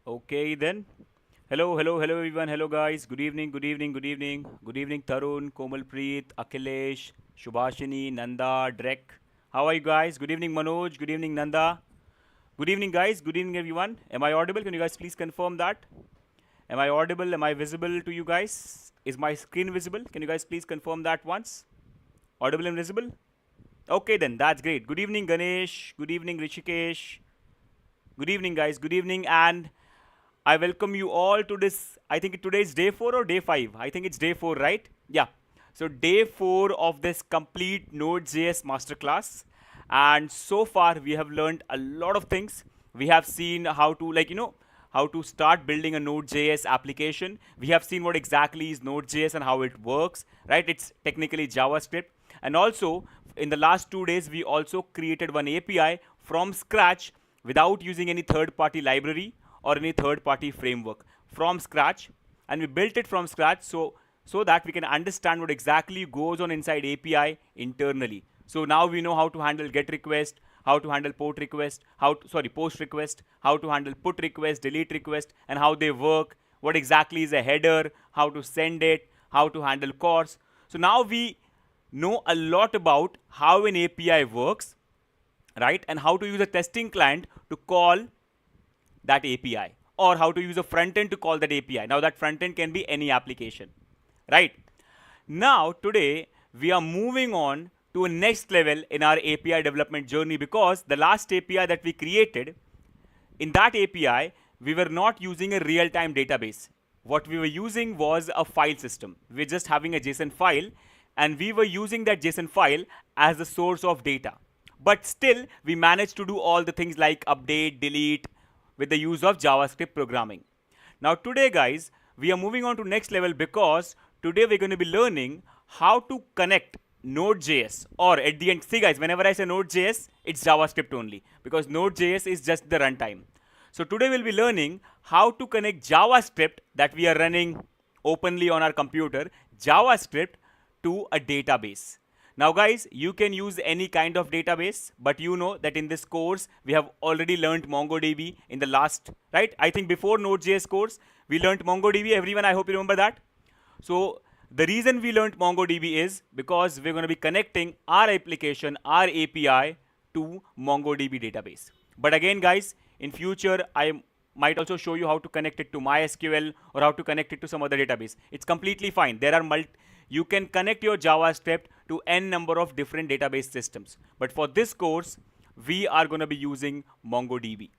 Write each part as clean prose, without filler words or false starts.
Okay then. Hello everyone. Hello guys. Good evening, good evening, good evening. Good evening Tarun, Komalpreet, Akhilesh, Shubhashini, Nanda, Drek. How are you guys? Good evening Manoj, good evening Nanda. Good evening guys, good evening everyone. Am I audible? Can you guys please confirm that? Am I audible? Am I visible to you guys? Is my screen visible? Can you guys please confirm that once? Audible and visible? Okay then, that's great. Good evening Ganesh, good evening Rishikesh. Good evening guys, good evening, and I welcome you all to this. I think today is day 4 or day 5. I think it's day 4, right? Yeah. So, day 4 of this complete Node.js masterclass. And so far, we have learned a lot of things. We have seen how to, how to start building a Node.js application. We have seen what exactly is Node.js and how it works, right? It's technically JavaScript. And also, in the last 2 days, we also created one API from scratch without using any third-party library or any third-party framework, from scratch, and we built it from scratch so that we can understand what exactly goes on inside API internally. So now we know how to handle GET request, how to handle post request, post request, how to handle put request, delete request, and how they work, what exactly is a header, how to send it, how to handle calls. So now we know a lot about how an API works, right, and how to use a testing client to call that API, or how to use a front end to call that API. Now that front end can be any application, right? Now today we are moving on to a next level in our API development journey, because the last API that we created, in that API we were not using a real-time database. What we were using was a file system. We're just having a JSON file, and we were using that JSON file as the source of data. But still, we managed to do all the things like update, delete, with the use of JavaScript programming. Now today guys, we are moving on to next level, because today we're going to be learning how to connect Node.js, or at the end, see guys, whenever I say Node.js, it's JavaScript only, because Node.js is just the runtime. So today we'll be learning how to connect JavaScript that we are running openly on our computer, JavaScript, to a database. Now guys, you can use any kind of database, but you know that in this course, we have already learned MongoDB in the last, right? I think before Node.js course, we learned MongoDB. Everyone, I hope you remember that. So the reason we learned MongoDB is because we're going to be connecting our application, our API, to MongoDB database. But again guys, in future, I might also show you how to connect it to MySQL or how to connect it to some other database. It's completely fine. There are you can connect your JavaScript to n number of different database systems. But for this course, we are going to be using MongoDB.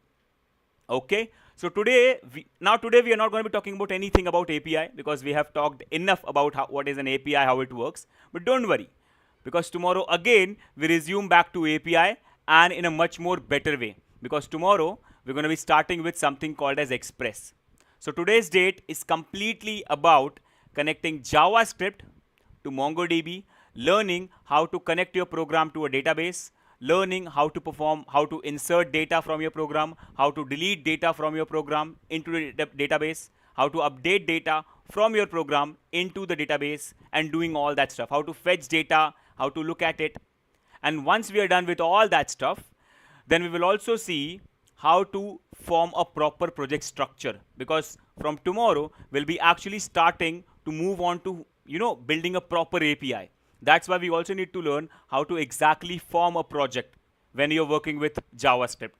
Okay, so today we are not going to be talking about anything about API, because we have talked enough about what is an API, how it works. But don't worry, because tomorrow again we resume back to API, and in a much more better way, because tomorrow we're going to be starting with something called as Express. So today's date is completely about connecting JavaScript to MongoDB, learning how to connect your program to a database, learning how to insert data from your program, how to delete data from your program into the database, how to update data from your program into the database, and doing all that stuff, how to fetch data, how to look at it. And once we are done with all that stuff, then we will also see how to form a proper project structure, because from tomorrow we'll be actually starting to move on to building a proper API. That's why we also need to learn how to exactly form a project when you're working with JavaScript.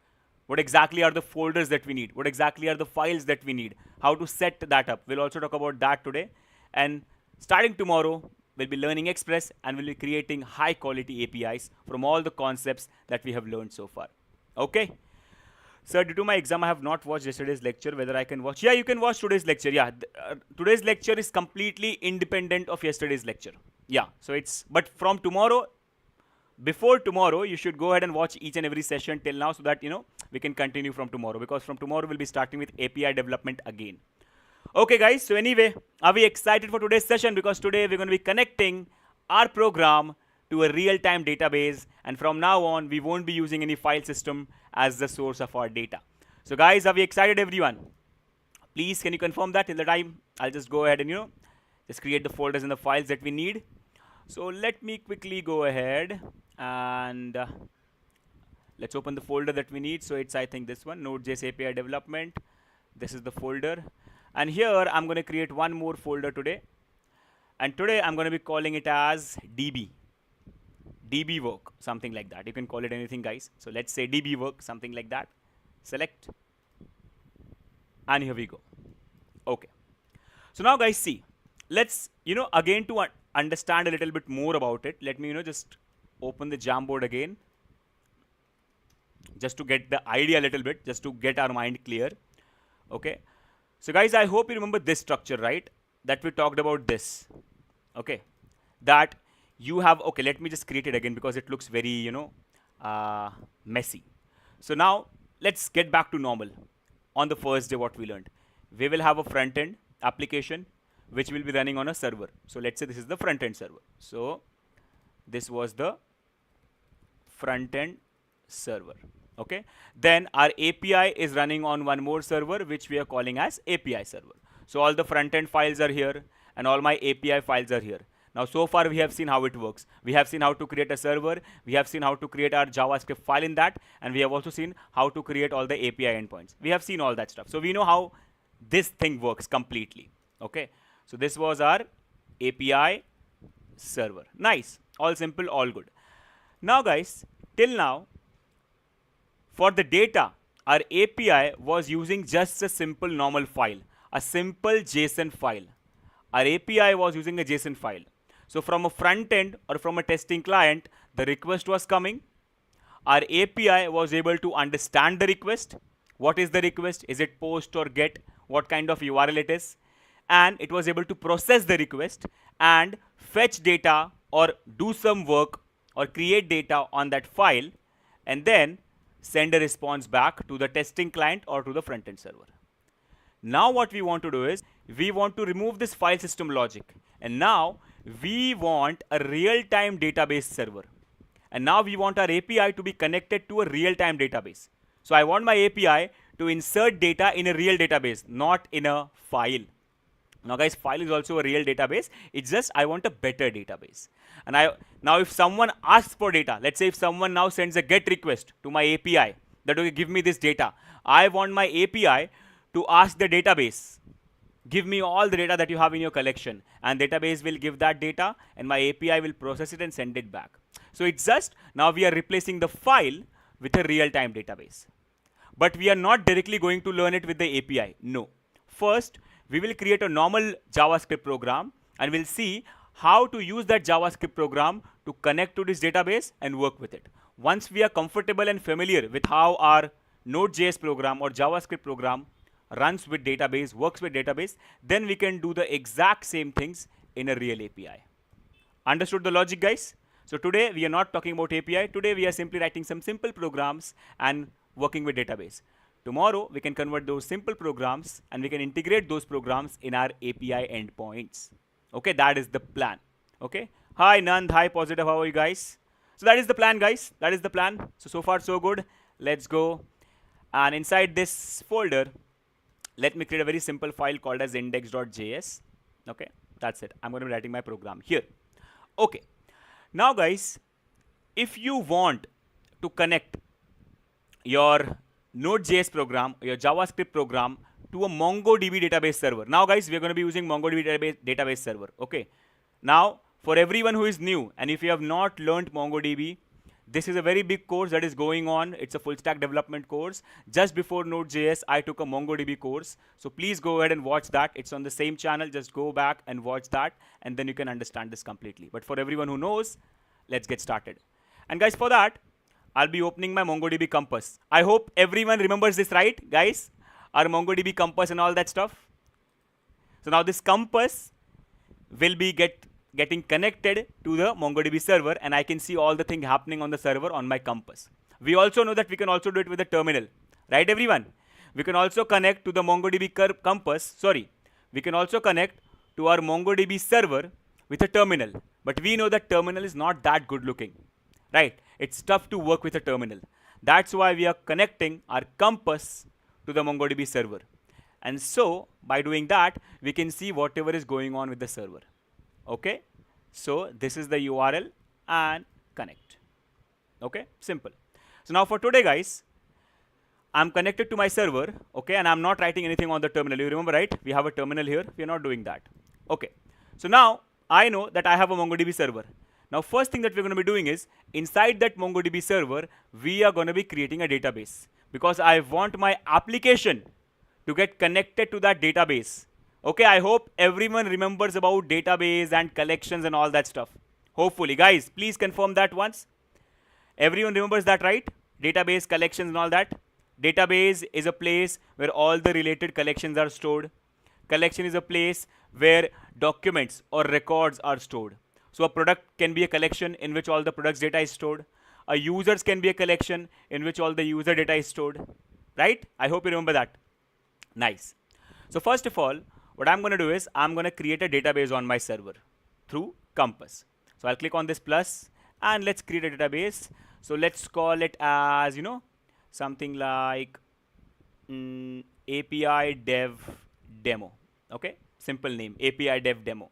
What exactly are the folders that we need? What exactly are the files that we need? How to set that up? We'll also talk about that today. And starting tomorrow, we'll be learning Express, and we'll be creating high quality APIs from all the concepts that we have learned so far. Okay? Sir, due to my exam, I have not watched yesterday's lecture. Whether I can watch? Yeah, you can watch today's lecture. Yeah, today's lecture is completely independent of yesterday's lecture. Yeah, so but from tomorrow, before tomorrow, you should go ahead and watch each and every session till now, so that we can continue from tomorrow, because from tomorrow we'll be starting with API development again. Okay guys, so anyway, are we excited for today's session? Because today we're going to be connecting our program to a real-time database, and from now on we won't be using any file system as the source of our data. So guys, are we excited, everyone? Please, can you confirm that? Till the time, I'll just go ahead and just create the folders and the files that we need. So let me quickly go ahead and let's open the folder that we need. So it's, I think, this one, Node.js API development. This is the folder. And here I'm going to create one more folder today. And today I'm going to be calling it as DB. DB work, something like that. You can call it anything, guys. So let's say DB work, something like that. Select. And here we go. Okay. So now, guys, see. Let's, again to understand a little bit more about it. Let me, just open the Jamboard again. Just to get the idea a little bit, just to get our mind clear. Okay. So, guys, I hope you remember this structure, right? That we talked about this. Okay. That you have, okay, let me just create it again because it looks very, messy. So now let's get back to normal. On the first day, what we learned, we will have a front end application which will be running on a server. So let's say this is the front end server. So this was the front end server. Okay. Then our API is running on one more server which we are calling as API server. So all the front end files are here and all my API files are here. Now, so far we have seen how it works. We have seen how to create a server. We have seen how to create our JavaScript file in that. And we have also seen how to create all the API endpoints. We have seen all that stuff. So we know how this thing works completely. Okay. So this was our API server. Nice. All simple, all good. Now, guys, till now, for the data, our API was using just a simple normal file, a simple JSON file. Our API was using a JSON file. So from a front end or from a testing client, the request was coming. Our API was able to understand the request. What is the request? Is it post or get? What kind of URL it is? And it was able to process the request and fetch data or do some work or create data on that file and then send a response back to the testing client or to the front end server. Now what we want to do is we want to remove this file system logic, and now we want a real-time database server, and now we want our API to be connected to a real-time database. So I want my API to insert data in a real database, not in a file. Now, guys, file is also a real database. It's just I want a better database. And now if someone asks for data, let's say if someone now sends a GET request to my API that will give me this data, I want my API to ask the database, give me all the data that you have in your collection, and database will give that data and my API will process it and send it back. So it's just now we are replacing the file with a real-time database. But we are not directly going to learn it with the API. No. First, we will create a normal JavaScript program and we'll see how to use that JavaScript program to connect to this database and work with it. Once we are comfortable and familiar with how our Node.js program or JavaScript program runs with database, works with database, then we can do the exact same things in a real API. Understood the logic, guys? So today we are not talking about API. Today we are simply writing some simple programs and working with database. Tomorrow we can convert those simple programs and we can integrate those programs in our API endpoints. Okay, that is the plan. Okay. Hi Nand, hi Positive, how are you guys? So that is the plan, guys. That is the plan. So far so good. Let's go. And inside this folder, let me create a very simple file called as index.js. Okay, that's it. I'm going to be writing my program here. Okay. Now, guys, if you want to connect your Node.js program, your JavaScript program to a MongoDB database server. Now, guys, we're going to be using MongoDB database server. Okay. Now, for everyone who is new, and if you have not learned MongoDB, this is a very big course that is going on. It's a full stack development course. Just before Node.js, I took a MongoDB course. So please go ahead and watch that. It's on the same channel. Just go back and watch that, and then you can understand this completely. But for everyone who knows, let's get started. And guys, for that, I'll be opening my MongoDB compass. I hope everyone remembers this, right, guys? Our MongoDB compass and all that stuff. So now this compass will be getting connected to the MongoDB server, and I can see all the thing happening on the server on my compass. We also know that we can also do it with the terminal, right, everyone? We can also connect to the MongoDB compass. Sorry, we can also connect to our MongoDB server with a terminal. But we know that terminal is not that good looking, right? It's tough to work with a terminal. That's why we are connecting our compass to the MongoDB server. And so by doing that, we can see whatever is going on with the server. Okay, so this is the URL and connect. Okay, simple. So now for today, guys, I'm connected to my server, okay, and I'm not writing anything on the terminal. You remember, right? We have a terminal here. We're not doing that. Okay. So now I know that I have a MongoDB server. Now, first thing that we're going to be doing is inside that MongoDB server, we are going to be creating a database because I want my application to get connected to that database. Okay, I hope everyone remembers about database and collections and all that stuff. Hopefully, guys, please confirm that once. Everyone remembers that, right? Database, collections and all that. Database is a place where all the related collections are stored. Collection is a place where documents or records are stored. So a product can be a collection in which all the products data is stored. A users can be a collection in which all the user data is stored. Right? I hope you remember that. Nice. So first of all, what I'm going to do is I'm going to create a database on my server through Compass. So I'll click on this plus and let's create a database. So let's call it as, you know, something like API dev demo. Okay, simple name, API dev demo.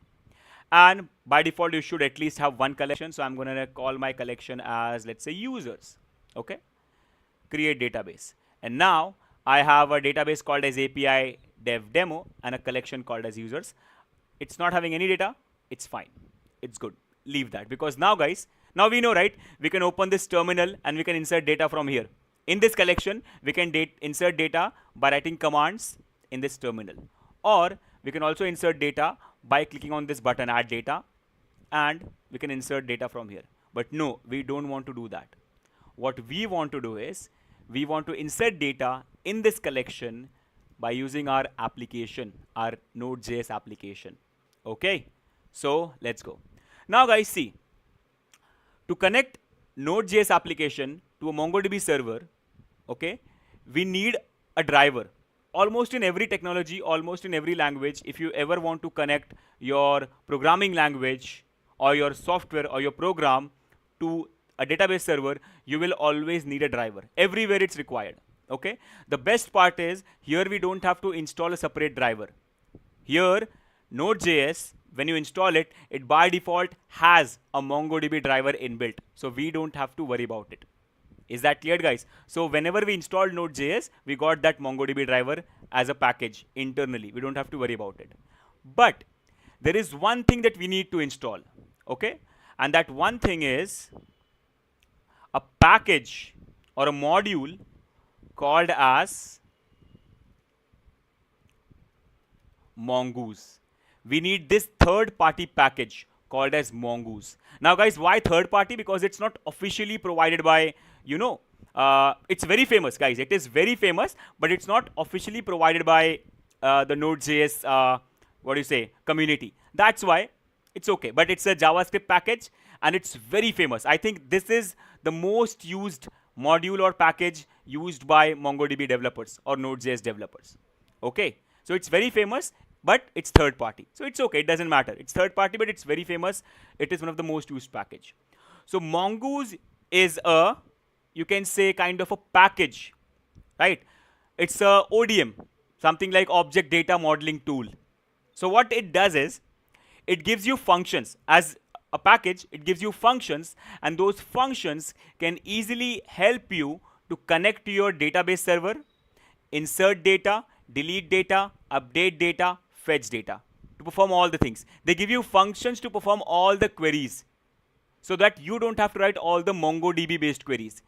And by default, you should at least have one collection. So I'm going to call my collection as, let's say, users. Okay, create database. And now I have a database called as API dev demo and a collection called as users. It's not having any data. It's fine. It's good. Leave that, because now, guys, now we know, right? We can open this terminal and we can insert data from here. In this collection, we can insert data by writing commands in this terminal. Or we can also insert data by clicking on this button, add data, and we can insert data from here. But no, we don't want to do that. What we want to do is, we want to insert data in this collection by using our application, our Node.js application. Okay, so let's go. Now, guys, see, to connect Node.js application to a MongoDB server, okay, we need a driver. Almost in every technology, almost in every language, if you ever want to connect your programming language or your software or your program to a database server, you will always need a driver. Everywhere it's required. Okay. The best part is here we don't have to install a separate driver. Here, Node.js, when you install it, it by default has a MongoDB driver inbuilt. So we don't have to worry about it. Is that clear, guys? So whenever we installed Node.js, we got that MongoDB driver as a package internally. We don't have to worry about it. But there is one thing that we need to install. Okay. And that one thing is a package or a module called as Mongoose. We need this third-party package called as Mongoose. Now, guys, why third-party? Because it's not officially provided by, you know, it's very famous, guys. It is very famous, but it's not officially provided by the Node.js, what do you say, community. That's why it's okay. But it's a JavaScript package, and it's very famous. I think this is the most used module or package used by MongoDB developers or Node.js developers. Okay, so it's very famous, but it's third party. So it's okay, it doesn't matter. It's third party, but it's very famous. It is one of the most used package. So Mongoose is a, you can say, kind of a package, right? It's a ODM, something like object data modeling tool. So what it does is, it gives you functions. As a package, it gives you functions, and those functions can easily help you to connect to your database server, insert data, delete data, update data, fetch data, to perform all the things. They give you functions to perform all the queries so that you don't have to write all the MongoDB based queries.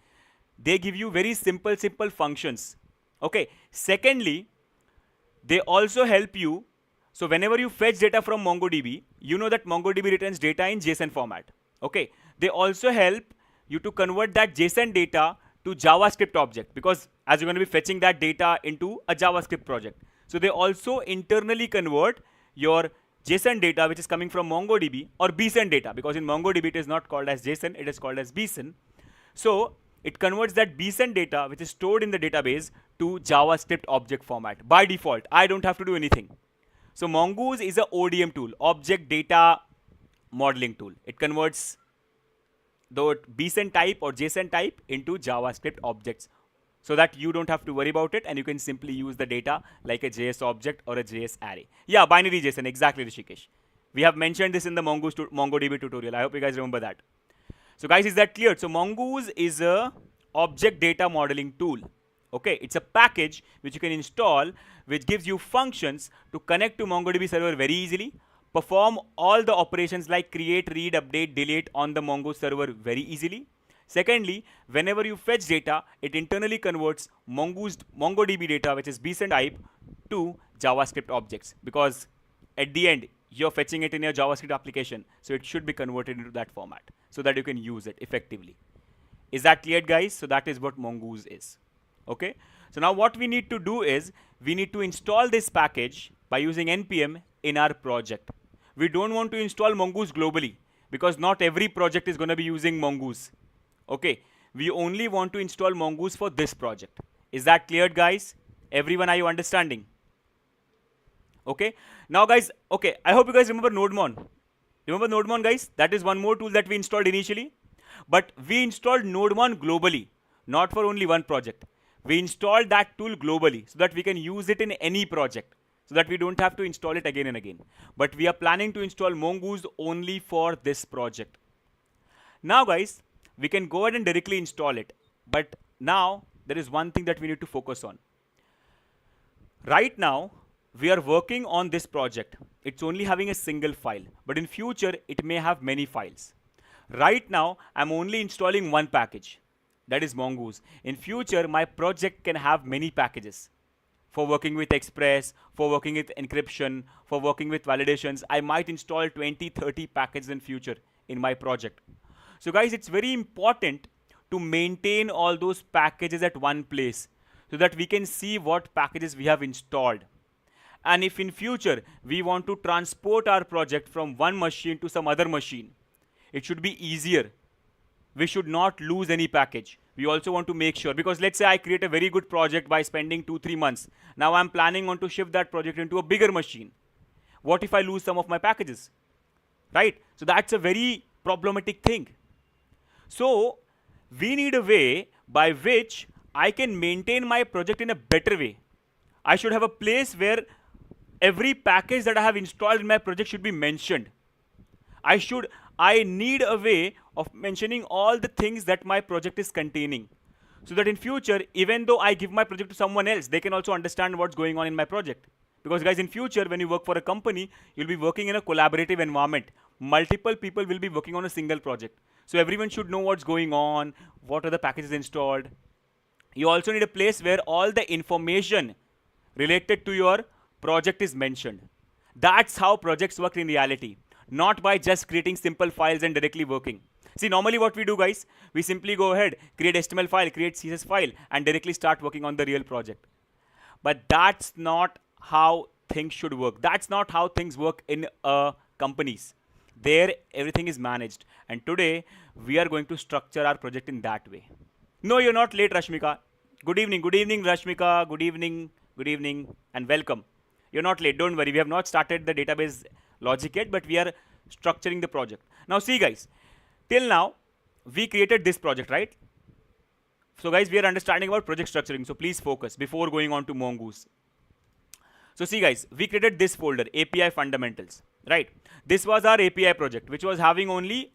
They give you very simple functions. Okay. Secondly, they also help you. So whenever you fetch data from MongoDB, you know that MongoDB returns data in JSON format. Okay. They also help you to convert that JSON data to JavaScript object, because as you're going to be fetching that data into a JavaScript project. So they also internally convert your JSON data, which is coming from MongoDB, or BSON data, because in MongoDB it is not called as JSON, it is called as BSON. So it converts that BSON data, which is stored in the database, to JavaScript object format. By default, I don't have to do anything. So Mongoose is a ODM tool, object data modeling tool. It converts the BSON type or JSON type into JavaScript objects, so that you don't have to worry about it, and you can simply use the data like a JS object or a JS array. Yeah, binary JSON, exactly, Rishikesh. We have mentioned this in the Mongoose MongoDB tutorial. I hope you guys remember that. So guys, is that clear? So Mongoose is a object data modeling tool. Okay, it's a package which you can install, which gives you functions to connect to MongoDB server very easily, perform all the operations like create, read, update, delete on the Mongoose server very easily. Secondly, whenever you fetch data, it internally converts MongoDB data, which is decent type, to JavaScript objects, because at the end you're fetching it in your JavaScript application, so it should be converted into that format so that you can use it effectively. Is that clear, guys? So that is what Mongoose is. Okay, so now what we need to do is we need to install this package by using npm in our project. We don't want to install Mongoose globally because not every project is going to be using Mongoose. Okay, we only want to install Mongoose for this project. Is that clear, guys? Everyone, are you understanding? Okay, now guys, okay, I hope you guys remember NodeMon. Remember NodeMon, guys? That is one more tool that we installed initially. But we installed NodeMon globally, not for only one project. We installed that tool globally so that we can use it in any project, so that we don't have to install it again and again. But we are planning to install Mongoose only for this project. Now guys, we can go ahead and directly install it. But now there is one thing that we need to focus on. Right now, we are working on this project. It's only having a single file, but in future, it may have many files. Right now, I'm only installing one package, that is Mongoose. In future, my project can have many packages. For working with Express, for working with encryption, for working with validations, I might install 20, 30 packages in future in my project. So guys, it's very important to maintain all those packages at one place so that we can see what packages we have installed. And if in future we want to transport our project from one machine to some other machine, it should be easier. We should not lose any package. We also want to make sure, because let's say I create a very good project by spending 2-3 months. Now I'm planning on to shift that project into a bigger machine. What if I lose some of my packages? Right? So that's a very problematic thing. So we need a way by which I can maintain my project in a better way. I should have a place where every package that I have installed in my project should be mentioned. I need a way of mentioning all the things that my project is containing, so that in future, even though I give my project to someone else, they can also understand what's going on in my project. Because guys, in future, when you work for a company, you'll be working in a collaborative environment. Multiple people will be working on a single project. So everyone should know what's going on, what are the packages installed. You also need a place where all the information related to your project is mentioned. That's how projects work in reality, not by just creating simple files and directly working. See, normally what we do, guys, we simply go ahead, create HTML file, create CSS file, and directly start working on the real project. But that's not how things should work. That's not how things work in companies. There, everything is managed. And today, we are going to structure our project in that way. No, you're not late, Rashmika. Good evening, Rashmika. Good evening, and welcome. You're not late, don't worry. We have not started the database logic yet, but we are structuring the project. Now see guys, till now, we created this project, right? So guys, we are understanding about project structuring. So please focus before going on to Mongoose. So see guys, we created this folder, API fundamentals, right? This was our API project, which was having only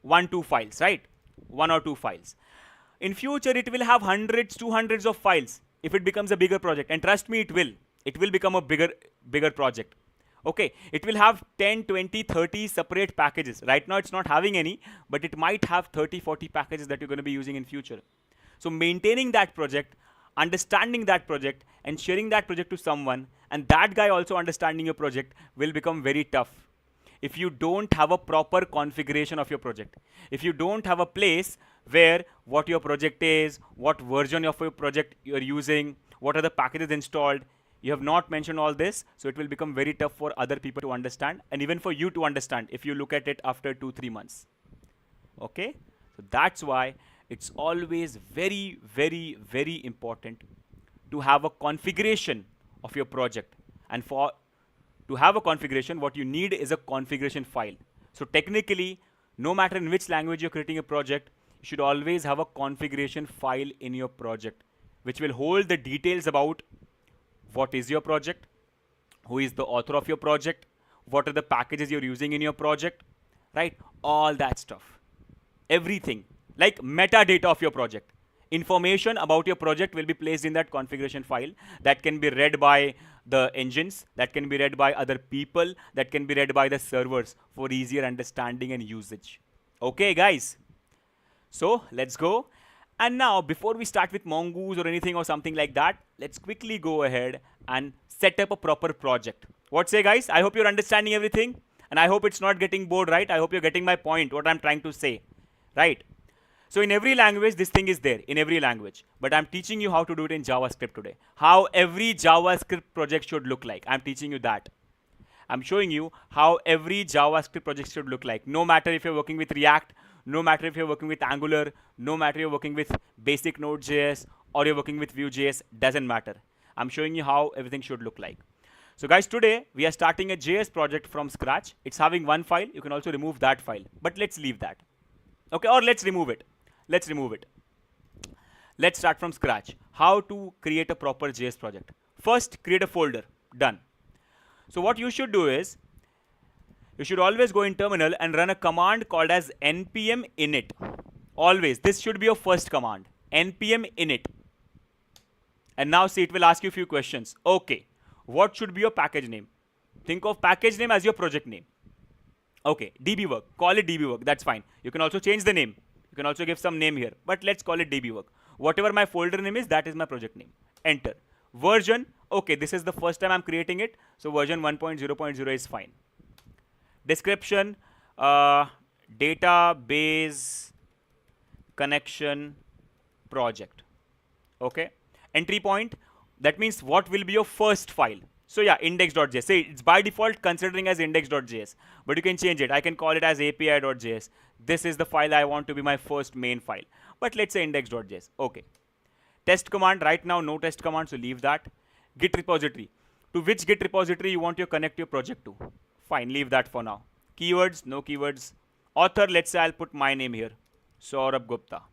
1-2 files, right? 1 or 2 files. In future, it will have hundreds to hundreds of files if it becomes a bigger project. And trust me, it will. It will become a bigger project. Okay, it will have 10, 20, 30 separate packages. Right now, it's not having any, but it might have 30, 40 packages that you're going to be using in future. So maintaining that project, understanding that project, and sharing that project to someone, and that guy also understanding your project will become very tough. If you don't have a proper configuration of your project, if you don't have a place where what your project is, what version of your project you're using, what are the packages installed, you have not mentioned all this, so it will become very tough for other people to understand, and even for you to understand if you look at it after 2-3 months. Okay, so that's why it's always very, very, very important to have a configuration of your project. And to have a configuration, what you need is a configuration file. So technically, no matter in which language you're creating a project, you should always have a configuration file in your project, which will hold the details about what is your project, who is the author of your project, what are the packages you're using in your project, right? All that stuff. Everything, like metadata of your project. information about your project will be placed in that configuration file that can be read by the engines, that can be read by other people, that can be read by the servers for easier understanding and usage. Okay, guys. So let's go. And now, before we start with Mongoose or anything or something like that, let's quickly go ahead and set up a proper project. What say, guys? I hope you're understanding everything. And I hope it's not getting bored, right? I hope you're getting my point, what I'm trying to say, right? So in every language, this thing is there, in every language. But I'm teaching you how to do it in JavaScript today. How every JavaScript project should look like. I'm teaching you that. I'm showing you how every JavaScript project should look like. No matter if you're working with React, no matter if you're working with Angular, no matter if you're working with basic Node.js or you're working with Vue.js, doesn't matter. I'm showing you how everything should look like. So guys, today we are starting a JS project from scratch. It's having one file. You can also remove that file, but let's leave that. Okay, or let's remove it. Let's remove it. Let's start from scratch. How to create a proper JS project. First, create a folder. Done. So what you should do is, you should always go in terminal and run a command called as npm init. Always. This should be your first command. npm init. And now see, it will ask you a few questions. Okay. What should be your package name? Think of package name as your project name. Okay, dbwork. Call it dbwork. That's fine. You can also change the name. You can also give some name here. But let's call it dbwork. Whatever my folder name is, that is my project name. Enter. Version. Okay, this is the first time I'm creating it. So version 1.0.0 is fine. Description. Database connection project. Okay. Entry point. That means what will be your first file. So yeah, index.js. Say it's by default considering as index.js, but you can change it. I can call it as api.js. This is the file I want to be my first main file. But let's say index.js. Okay. Test command. Right now, no test command, so leave that. Git repository. To which Git repository you want to connect your project to? Fine, leave that for now. Keywords, no keywords. Author, let's say I'll put my name here. Saurabh Gupta.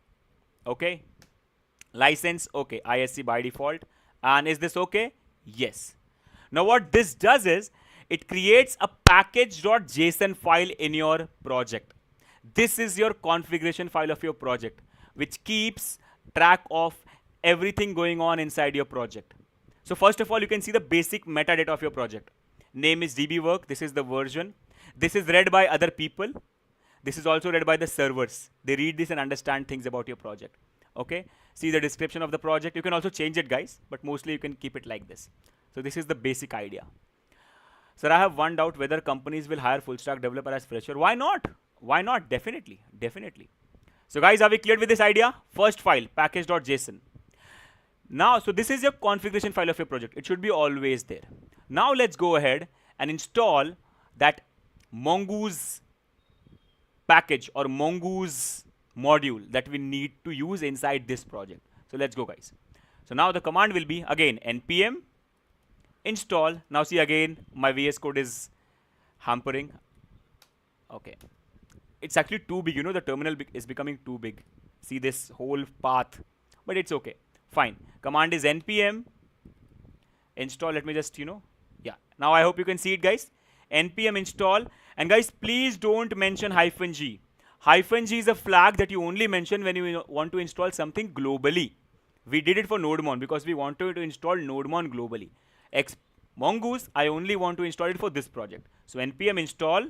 Okay. License, okay. ISC by default. And is this okay? Yes. Now what this does is, it creates a package.json file in your project. This is your configuration file of your project, which keeps track of everything going on inside your project. So first of all, you can see the basic metadata of your project. Name is dbwork. This is the version. This is read by other people. This is also read by the servers. They read this and understand things about your project. Okay. See the description of the project. You can also change it, guys, but mostly you can keep it like this. So this is the basic idea. Sir, I have one doubt whether companies will hire full stack developer as fresher. Why not? Why not? Definitely. Definitely. So guys, are we clear with this idea? First file, package.json. Now, so this is your configuration file of your project. It should be always there. Now let's go ahead and install that Mongoose package or Mongoose module that we need to use inside this project. So let's go, guys. So now the command will be again npm install. Now see, again my VS Code is hampering. Okay, it's actually too big, you know, the terminal is becoming too big. See this whole path, but it's okay. Fine. Command is npm install. Let me just, yeah. Now I hope you can see it, guys. npm install. And guys, please don't mention -g. -g is a flag that you only mention when you want to install something globally. We did it for NodeMon because we wanted to install NodeMon globally. Mongoose, I only want to install it for this project. So npm install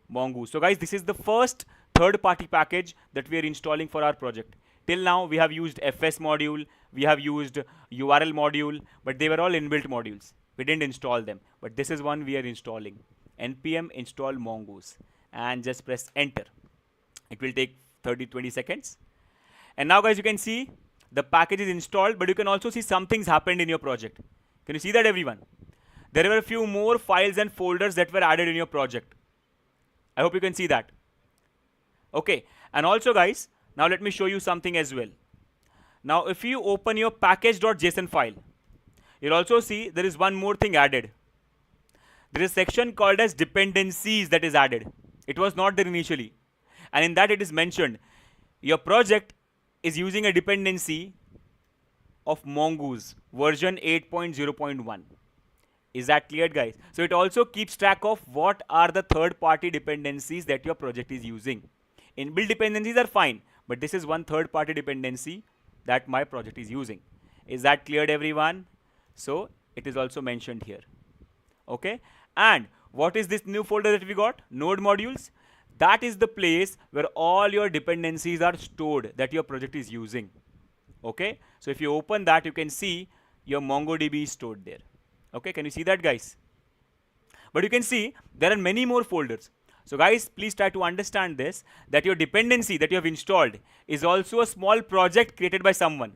Mongoose. So guys, this is the first third-party package that we are installing for our project. Till now, we have used fs module, we have used URL module, but they were all inbuilt modules. We didn't install them, but this is one we are installing. npm install Mongoose. And just press enter. It will take 30-20 seconds. And now guys, you can see the package is installed, but you can also see some things happened in your project. Can you see that, everyone? There were a few more files and folders that were added in your project. I hope you can see that. Okay, and also guys, now let me show you something as well. Now if you open your package.json file, you'll also see there is one more thing added. There is a section called as dependencies that is added. It was not there initially. And in that it is mentioned, your project is using a dependency of Mongoose version 8.0.1. Is that clear, guys? So it also keeps track of what are the third-party dependencies that your project is using. Inbuilt dependencies are fine, but this is one third-party dependency that my project is using. Is that cleared, everyone? So it is also mentioned here. Okay, and what is this new folder that we got? Node modules. That is the place where all your dependencies are stored that your project is using. Okay, so if you open that, you can see your MongoDB is stored there. Okay, can you see that, guys? But you can see there are many more folders. So guys, please try to understand this, that your dependency that you have installed is also a small project created by someone.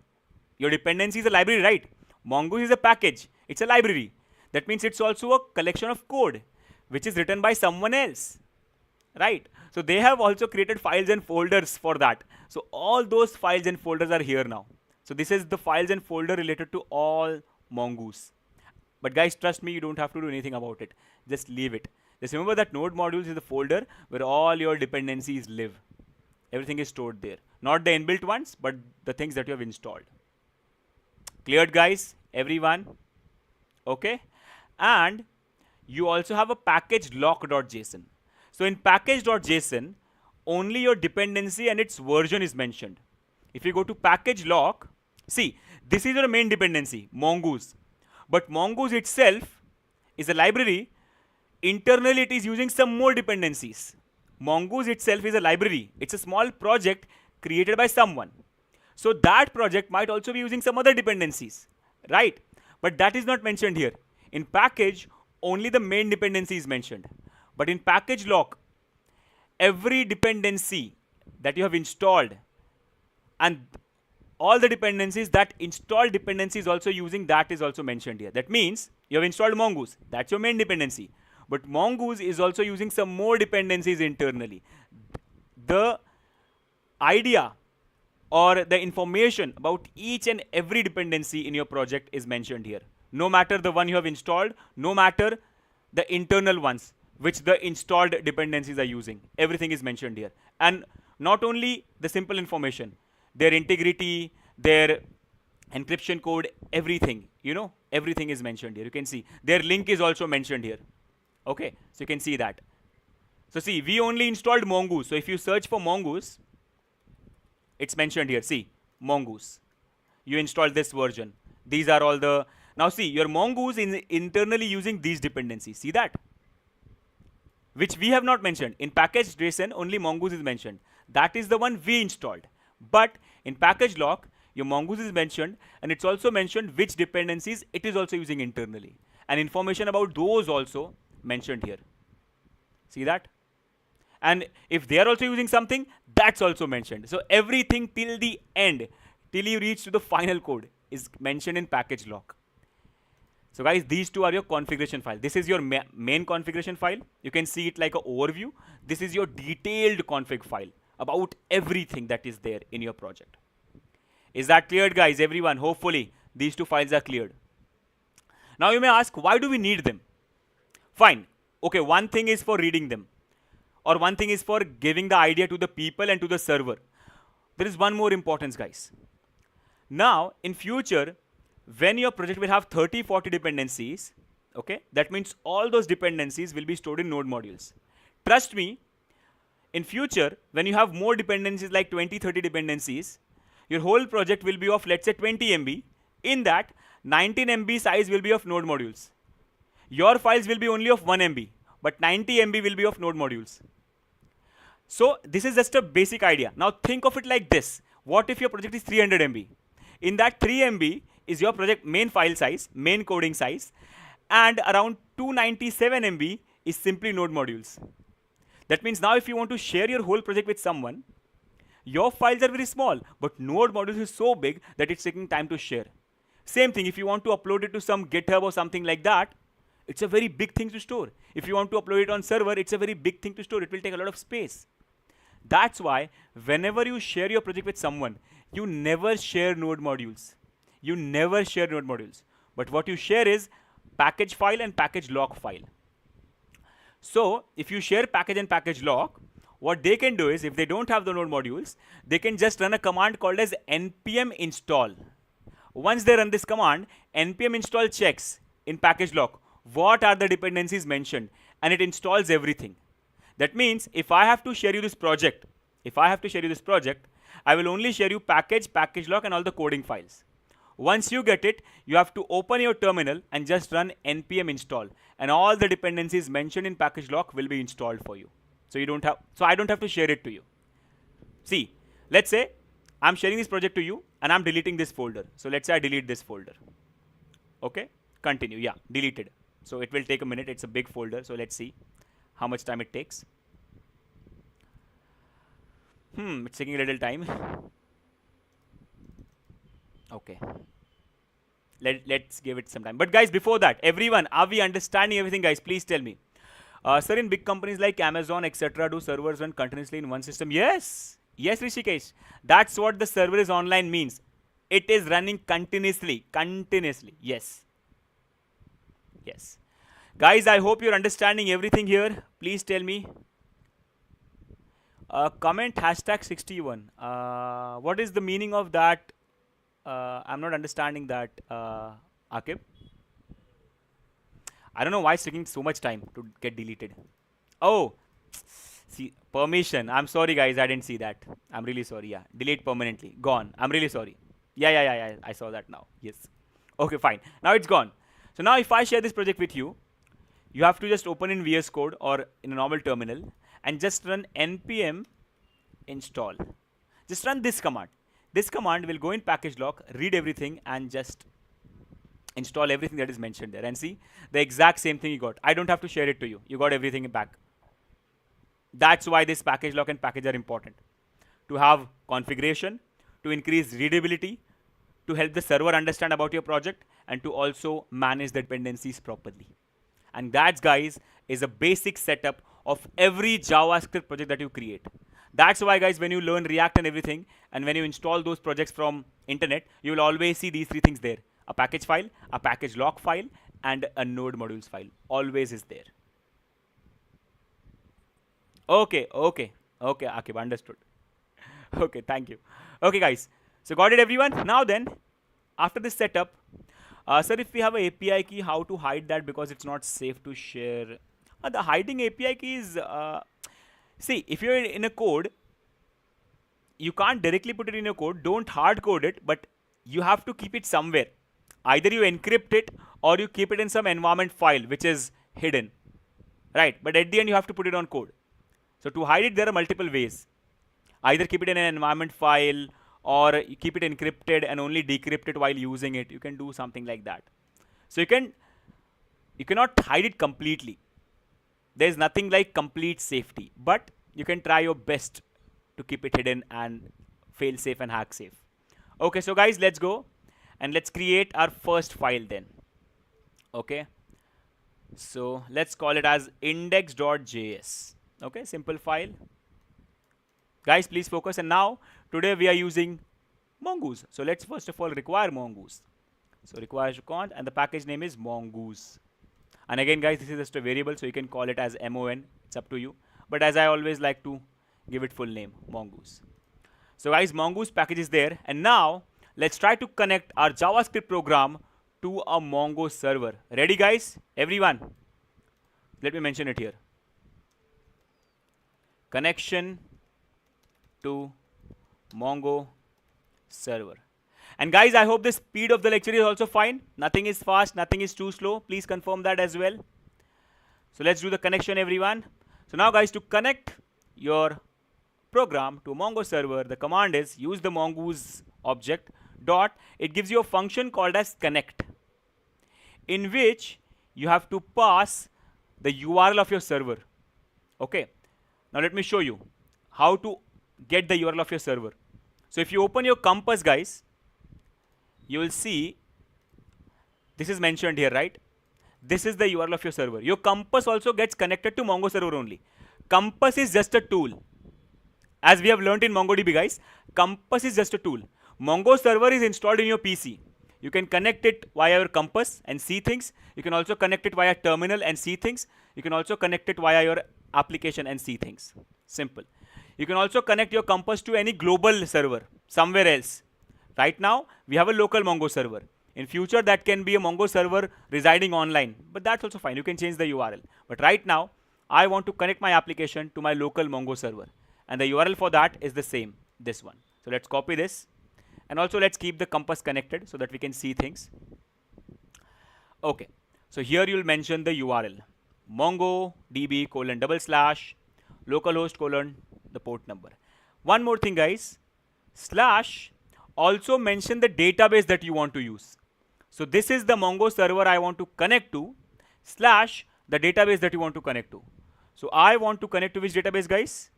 Your dependency is a library, right? Mongoose is a package. It's a library. That means it's also a collection of code which is written by someone else, right? So they have also created files and folders for that. So all those files and folders are here now. So this is the files and folder related to all Mongoose. But guys, trust me, you don't have to do anything about it. Just leave it. Just remember that node modules is the folder where all your dependencies live. Everything is stored there. Not the inbuilt ones, but the things that you have installed. Cleared, guys? Everyone? Okay? And you also have a package lock.json. So in package.json, only your dependency and its version is mentioned. If you go to package lock, see, this is your main dependency, Mongoose. But Mongoose itself is a library. Internally, it is using some more dependencies. Mongoose itself is a library. It's a small project created by someone. So that project might also be using some other dependencies, right? But that is not mentioned here. In package, only the main dependency is mentioned. But in package lock, every dependency that you have installed and all the dependencies that installed dependency is also using, that is also mentioned here. That means you have installed Mongoose. That's your main dependency. But Mongoose is also using some more dependencies internally. The idea or the information about each and every dependency in your project is mentioned here. No matter the one you have installed, no matter the internal ones which the installed dependencies are using. Everything is mentioned here. And not only the simple information, their integrity, their encryption code, everything, everything is mentioned here. You can see their link is also mentioned here. Okay, so you can see that. So see, we only installed Mongoose. So if you search for Mongoose, it's mentioned here. See, Mongoose. You installed this version. These are all the... Now see, your Mongoose is internally using these dependencies. See that? Which we have not mentioned. In package.json, only Mongoose is mentioned. That is the one we installed. But in package lock, your Mongoose is mentioned, and it's also mentioned which dependencies it is also using internally. And information about those also mentioned here. See that? And if they are also using something, that's also mentioned. So everything till the end, till you reach to the final code, is mentioned in package lock. So guys, these two are your configuration file. This is your main configuration file. You can see it like an overview. This is your detailed config file about everything that is there in your project. Is that cleared, guys? Everyone, hopefully these two files are cleared. Now you may ask, why do we need them? Fine. Okay, one thing is for reading them, or one thing is for giving the idea to the people and to the server. There is one more importance, guys. Now, in future, when your project will have 30-40 dependencies, okay, that means all those dependencies will be stored in node modules. Trust me, in future, when you have more dependencies like 20-30 dependencies, your whole project will be of, let's say, 20 MB. In that, 19 MB size will be of node modules. Your files will be only of 1 MB, but 90 MB will be of node modules. So this is just a basic idea. Now think of it like this. What if your project is 300 MB? In that 3 MB is your project main file size, main coding size, and around 297 MB is simply node modules. That means now if you want to share your whole project with someone, your files are very small, but node modules is so big that it's taking time to share. Same thing, if you want to upload it to some GitHub or something like that, it's a very big thing to store. If you want to upload it on server, it's a very big thing to store. It will take a lot of space. That's why whenever you share your project with someone, you never share node modules. You never share node modules. But what you share is package file and package lock file. So if you share package and package lock, what they can do is, if they don't have the node modules, they can just run a command called as npm install. Once they run this command, npm install checks in package lock what are the dependencies mentioned, and it installs everything. That means if I have to share you this project, I will only share you package, package lock, and all the coding files. Once you get it, you have to open your terminal and just run npm install, and all the dependencies mentioned in package lock will be installed for you. So I don't have to share it to you. See, let's say I'm sharing this project to you and I'm deleting this folder. So let's say I delete this folder. Okay, continue. Yeah, deleted. So it will take a minute. It's a big folder. So let's see how much time it takes. It's taking a little time. Okay. Let's give it some time. But guys, before that, everyone, are we understanding everything, guys? Please tell me. Sir, in big companies like Amazon, etc., do servers run continuously in one system? Yes. Yes, Rishikesh. That's what the server is online means. It is running continuously. Continuously. Yes. Yes. Guys, I hope you're understanding everything here. Please tell me. Comment hashtag 61. What is the meaning of that? I'm not understanding that, Akib. I don't know why it's taking so much time to get deleted. Oh, see, permission. I'm sorry, guys. I didn't see that. I'm really sorry. Yeah, delete permanently. Gone. I'm really sorry. Yeah. I saw that now. Yes. Okay, fine. Now it's gone. So now if I share this project with you, you have to just open in VS Code or in a normal terminal and just run npm install. Just run this command. This command will go in package lock, read everything, and just install everything that is mentioned there. And see, the exact same thing you got. I don't have to share it to you. You got everything back. That's why this package lock and package are important. To have configuration, to increase readability, to help the server understand about your project, and to also manage the dependencies properly. And that, guys, is a basic setup of every JavaScript project that you create. That's why, guys, when you learn React and everything, and when you install those projects from internet, you will always see these three things there. A package file, a package lock file, and a node modules file. Always is there. Okay, Akib, understood. Okay, thank you. Okay, guys. So got it, everyone? Now then, after this setup, sir, if we have an API key, how to hide that because it's not safe to share? The hiding API key is, see, if you're in a code, you can't directly put it in your code. Don't hard code it, but you have to keep it somewhere. Either you encrypt it or you keep it in some environment file which is hidden, right? But at the end, you have to put it on code. So to hide it, there are multiple ways. Either keep it in an environment file or you keep it encrypted and only decrypt it while using it. You can do something like that. So you cannot hide it completely. There's nothing like complete safety, but you can try your best to keep it hidden and fail safe and hack safe. Okay, so guys, let's go and let's create our first file then. Okay, so let's call it as index.js. Okay, simple file. Guys, please focus. And now today we are using Mongoose. So let's first of all require Mongoose. So requires const, and the package name is Mongoose. And again, guys, this is just a variable, so you can call it as mon. It's up to you. But as I always like to give it full name, Mongoose. So guys, Mongoose package is there. And now let's try to connect our JavaScript program to a Mongo server. Ready, guys? Everyone? Let me mention it here. Connection to Mongo server. And guys, I hope the speed of the lecture is also fine. Nothing is fast, nothing is too slow. Please confirm that as well. So let's do the connection, everyone. So now, guys, to connect your program to a Mongo server, the command is use the Mongoose object dot. It gives you a function called as connect, in which you have to pass the URL of your server. Okay. Now let me show you how to get the URL of your server. So if you open your Compass, guys, you will see this is mentioned here, right? This is the URL of your server. Your Compass also gets connected to Mongo server only. Compass is just a tool. As we have learned in MongoDB, guys, Compass is just a tool. Mongo server is installed in your PC. You can connect it via your Compass and see things. You can also connect it via terminal and see things. You can also connect it via your application and see things. Simple. You can also connect your Compass to any global server somewhere else. Right now, we have a local Mongo server. In future, that can be a Mongo server residing online, but that's also fine. You can change the URL. But right now, I want to connect my application to my local Mongo server. And the URL for that is the same, this one. So let's copy this. And also let's keep the compass connected so that we can see things. Okay. So here you'll mention the URL. MongoDB : localhost : the port number. One more thing, guys. Slash also mention the database that you want to use. So this is the Mongo server I want to connect to, slash the database that you want to connect to. So I want to connect to which database, guys?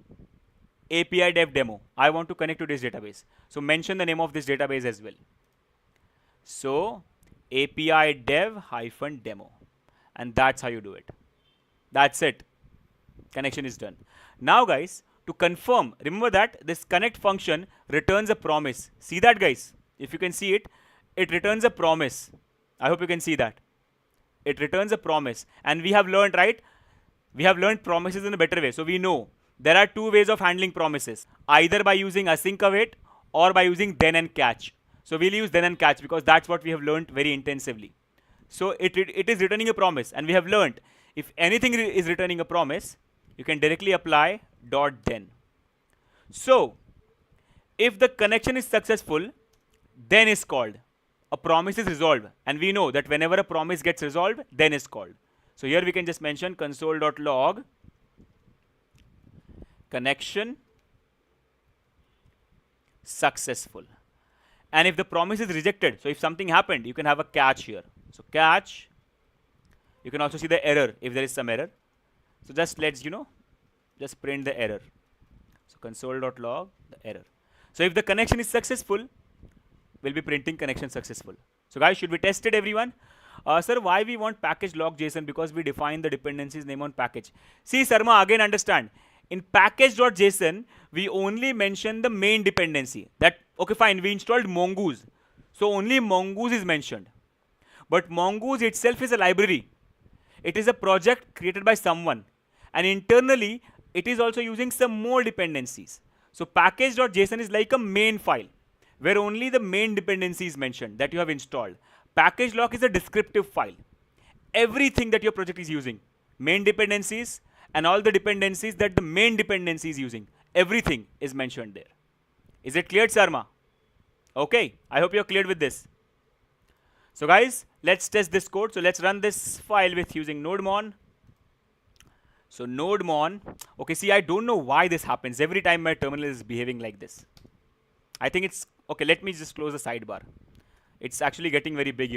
API dev demo. I want to connect to this database. So mention the name of this database as well. So API dev -demo. And that's how you do it. That's it. Connection is done. Now, guys, to confirm, remember that this connect function returns a promise. See that, guys? If you can see it, it returns a promise. I hope you can see that. It returns a promise. And we have learned, right? We have learned promises in a better way. So we know there are two ways of handling promises, either by using async await or by using then and catch. So we'll use then and catch because that's what we have learned very intensively. So it is returning a promise, and we have learned if anything is returning a promise, you can directly apply .then. So if the connection is successful, then is called. A promise is resolved, and we know that whenever a promise gets resolved, then is called. So here we can just mention console.log connection successful. And if the promise is rejected, so if something happened, you can have a catch here. So catch, you can also see the error if there is some error. So just let's, just print the error. So console.log the error. So if the connection is successful, we'll be printing connection successful. So guys, should we test it, everyone? Sir, why we want package.json? Because we define the dependencies name on package. See, Sarma, again understand. In package.json, we only mention the main dependency. That, okay, fine, we installed Mongoose. So only Mongoose is mentioned. But Mongoose itself is a library. It is a project created by someone. And internally, it is also using some more dependencies. So package.json is like a main file, where only the main dependency is mentioned that you have installed. Package.log is a descriptive file. Everything that your project is using, main dependencies and all the dependencies that the main dependency is using, everything is mentioned there. Is it clear, Sarma? Okay, I hope you're clear with this. So guys, let's test this code. So let's run this file with using nodemon. So nodemon, okay, see, I don't know why this happens. Every time my terminal is behaving like this. I think it's, okay, let me just close the sidebar. It's actually getting very big,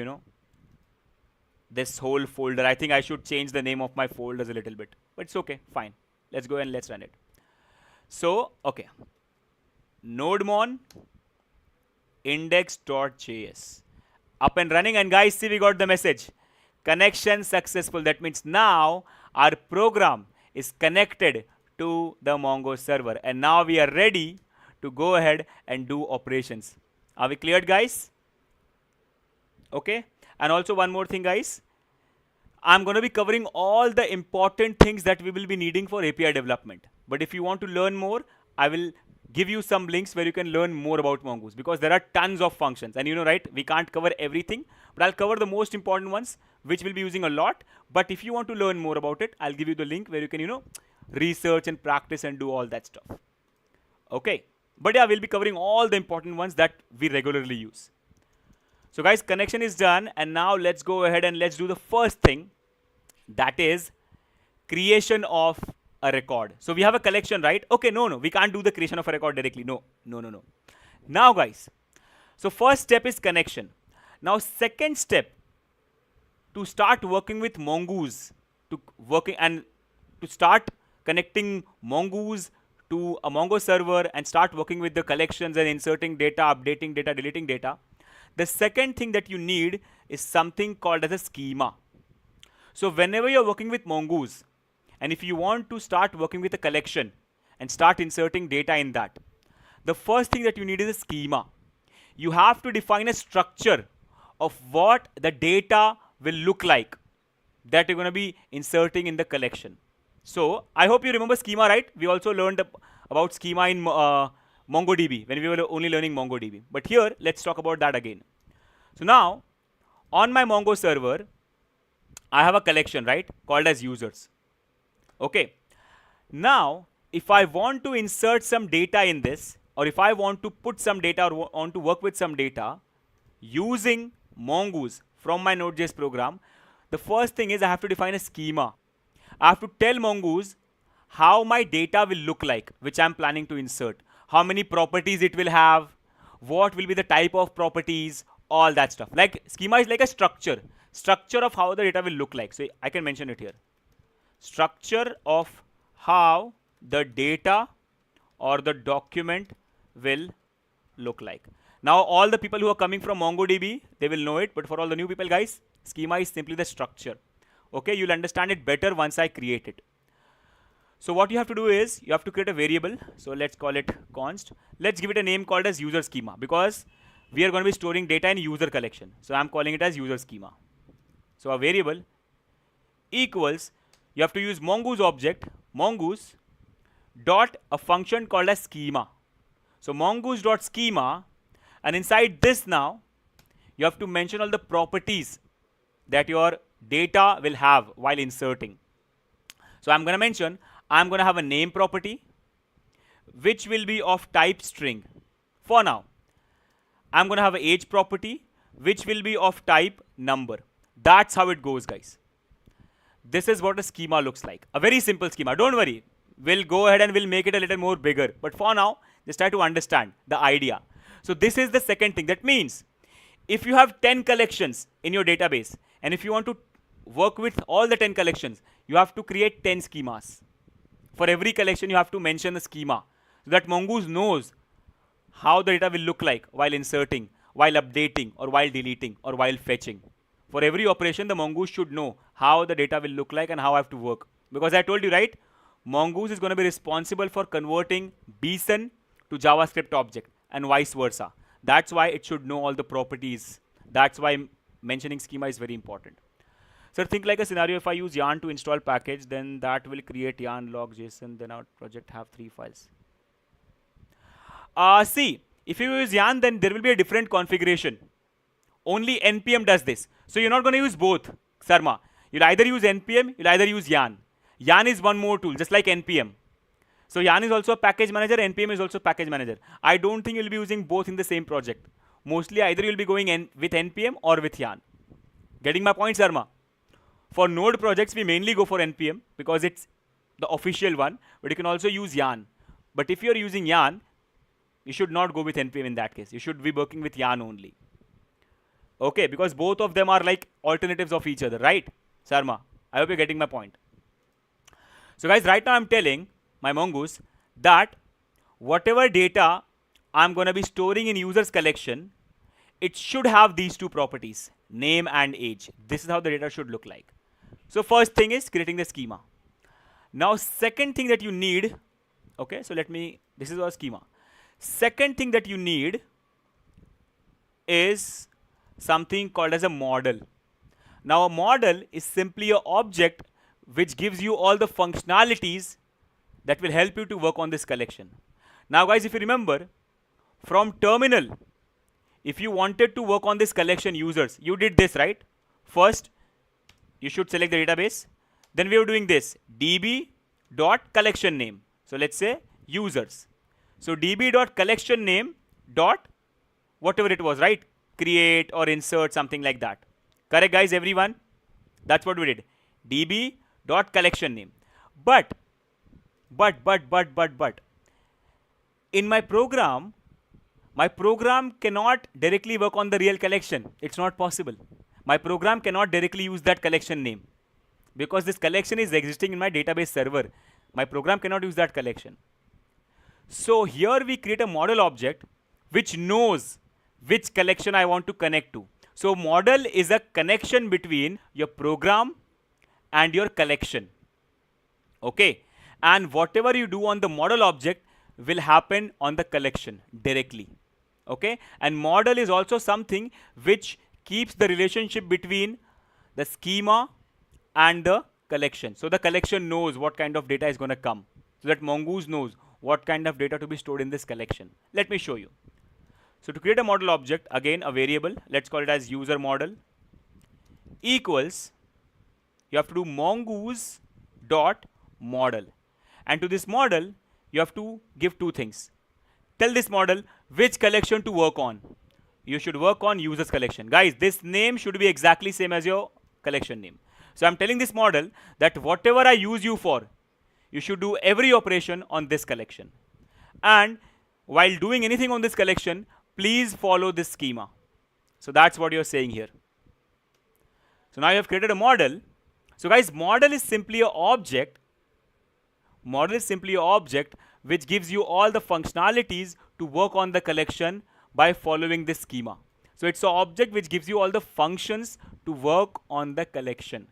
This whole folder. I think I should change the name of my folders a little bit. But it's okay, fine. Let's go and let's run it. So, okay. Nodemon index.js. Up and running, and guys, see, we got the message. Connection successful. That means now our program is connected to the Mongo server. And now we are ready to go ahead and do operations. Are we cleared, guys? Okay. And also one more thing, guys. I'm going to be covering all the important things that we will be needing for API development. But if you want to learn more, I will give you some links where you can learn more about Mongoose, because there are tons of functions. And right, we can't cover everything, but I'll cover the most important ones, which we'll be using a lot. But if you want to learn more about it, I'll give you the link where you can, research and practice and do all that stuff. Okay. But yeah, we'll be covering all the important ones that we regularly use. So guys, connection is done, and now let's go ahead and let's do the first thing, that is creation of a record. So we have a collection, right? Okay, no, we can't do the creation of a record directly. No. Now guys, so first step is connection. Now second step, to start working with Mongoose, to start connecting Mongoose to a Mongo server and start working with the collections and inserting data, updating data, deleting data. The second thing that you need is something called as a schema. So whenever you're working with Mongoose, and if you want to start working with a collection and start inserting data in that, the first thing that you need is a schema. You have to define a structure of what the data will look like that you're going to be inserting in the collection. So I hope you remember schema, right? We also learned about schema in MongoDB when we were only learning MongoDB. But here, let's talk about that again. So now, on my Mongo server, I have a collection, right, called as users. Okay. Now, if I want to insert some data in this, or if I want to put some data or want to work with some data using Mongoose from my Node.js program, the first thing is I have to define a schema. I have to tell Mongoose how my data will look like, which I'm planning to insert, how many properties it will have, what will be the type of properties, all that stuff. Like schema is like a structure of how the data will look like. So I can mention it here. Structure of how the data or the document will look like. Now all the people who are coming from MongoDB, they will know it, but for all the new people, guys, schema is simply the structure. Okay, you'll understand it better once I create it. So what you have to do is you have to create a variable. So let's call it const. Let's give it a name called as user schema, because we are going to be storing data in user collection. So I'm calling it as user schema. So a variable equals, you have to use Mongoose object, Mongoose dot a function called as schema. So Mongoose dot schema, and inside this now you have to mention all the properties that your data will have while inserting. So I'm going to mention, I'm going to have a name property which will be of type string for now. I'm going to have an age property which will be of type number. That's how it goes, guys. This is what a schema looks like. A very simple schema. Don't worry. We'll go ahead and we'll make it a little more bigger. But for now, just try to understand the idea. So this is the second thing. That means if you have 10 collections in your database, and if you want to work with all the 10 collections, you have to create 10 schemas. For every collection, you have to mention a schema so that Mongoose knows how the data will look like while inserting, while updating, or while deleting, or while fetching. For every operation, the Mongoose should know how the data will look like and how I have to work. Because I told you, right, Mongoose is going to be responsible for converting BSON to JavaScript object and vice versa. That's why it should know all the properties. That's why mentioning schema is very important. So think like a scenario, if I use yarn to install package, then that will create yarn log.json, then our project have 3 files. See, if you use yarn, then there will be a different configuration. Only npm does this. So you're not going to use both, Sarma. You'll either use npm, you'll either use yarn. Yarn is one more tool, just like npm. So yarn is also a package manager, npm is also a package manager. I don't think you'll be using both in the same project. Mostly either you'll be going with npm or with yarn. Getting my point, Sarma? For node projects, we mainly go for npm because it's the official one, but you can also use yarn. But if you're using yarn, you should not go with npm in that case. You should be working with yarn only. Okay, because both of them are like alternatives of each other, right? Sarma, I hope you're getting my point. So guys, right now I'm telling my Mongoose that whatever data I'm going to be storing in users collection, it should have these two properties, name and age. This is how the data should look like. So first thing is creating the schema. Now second thing that you need, okay, so this is our schema. Second thing that you need is something called as a model. Now a model is simply an object which gives you all the functionalities that will help you to work on this collection. Now guys, if you remember, from terminal, if you wanted to work on this collection users, you did this, right? First, you should select the database. Then we are doing this, db.collection name. So let's say users. So db.collection name dot whatever it was, right? Create or insert, something like that. Correct, guys, everyone? That's what we did. db.collection name. But in my program cannot directly work on the real collection. It's not possible. My program cannot directly use that collection name because this collection is existing in my database server. My program cannot use that collection. So here we create a model object which knows which collection I want to connect to. So model is a connection between your program and your collection. Okay. And whatever you do on the model object will happen on the collection directly. Okay. And model is also something which keeps the relationship between the schema and the collection. So the collection knows what kind of data is going to come. So that Mongoose knows what kind of data to be stored in this collection. Let me show you. So to create a model object, again a variable, let's call it as user model equals, you have to do mongoose dot model. And to this model, you have to give two things, tell this model which collection to work on. You should work on users collection. Guys, this name should be exactly same as your collection name. So I'm telling this model that whatever I use you for, you should do every operation on this collection. And while doing anything on this collection, please follow this schema. So that's what you're saying here. So now you have created a model. So guys, model is simply an object. Model is simply an object which gives you all the functionalities to work on the collection by following this schema. So it's an object which gives you all the functions to work on the collection.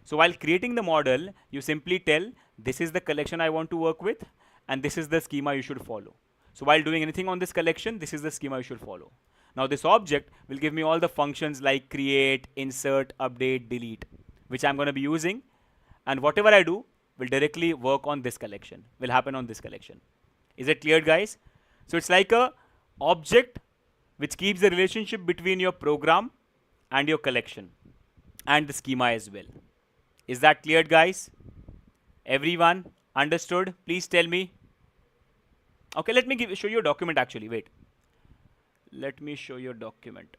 So while creating the model, you simply tell this is the collection I want to work with and this is the schema you should follow. So while doing anything on this collection, this is the schema you should follow. Now this object will give me all the functions like create, insert, update, delete, which I'm going to be using, and whatever I do will directly work on this collection, will happen on this collection. Is it clear, guys? So it's like a object which keeps the relationship between your program and your collection and the schema as well. Is that clear, guys? Everyone understood? Please tell me. Okay, let me show you a document actually. Wait. Let me show you a document.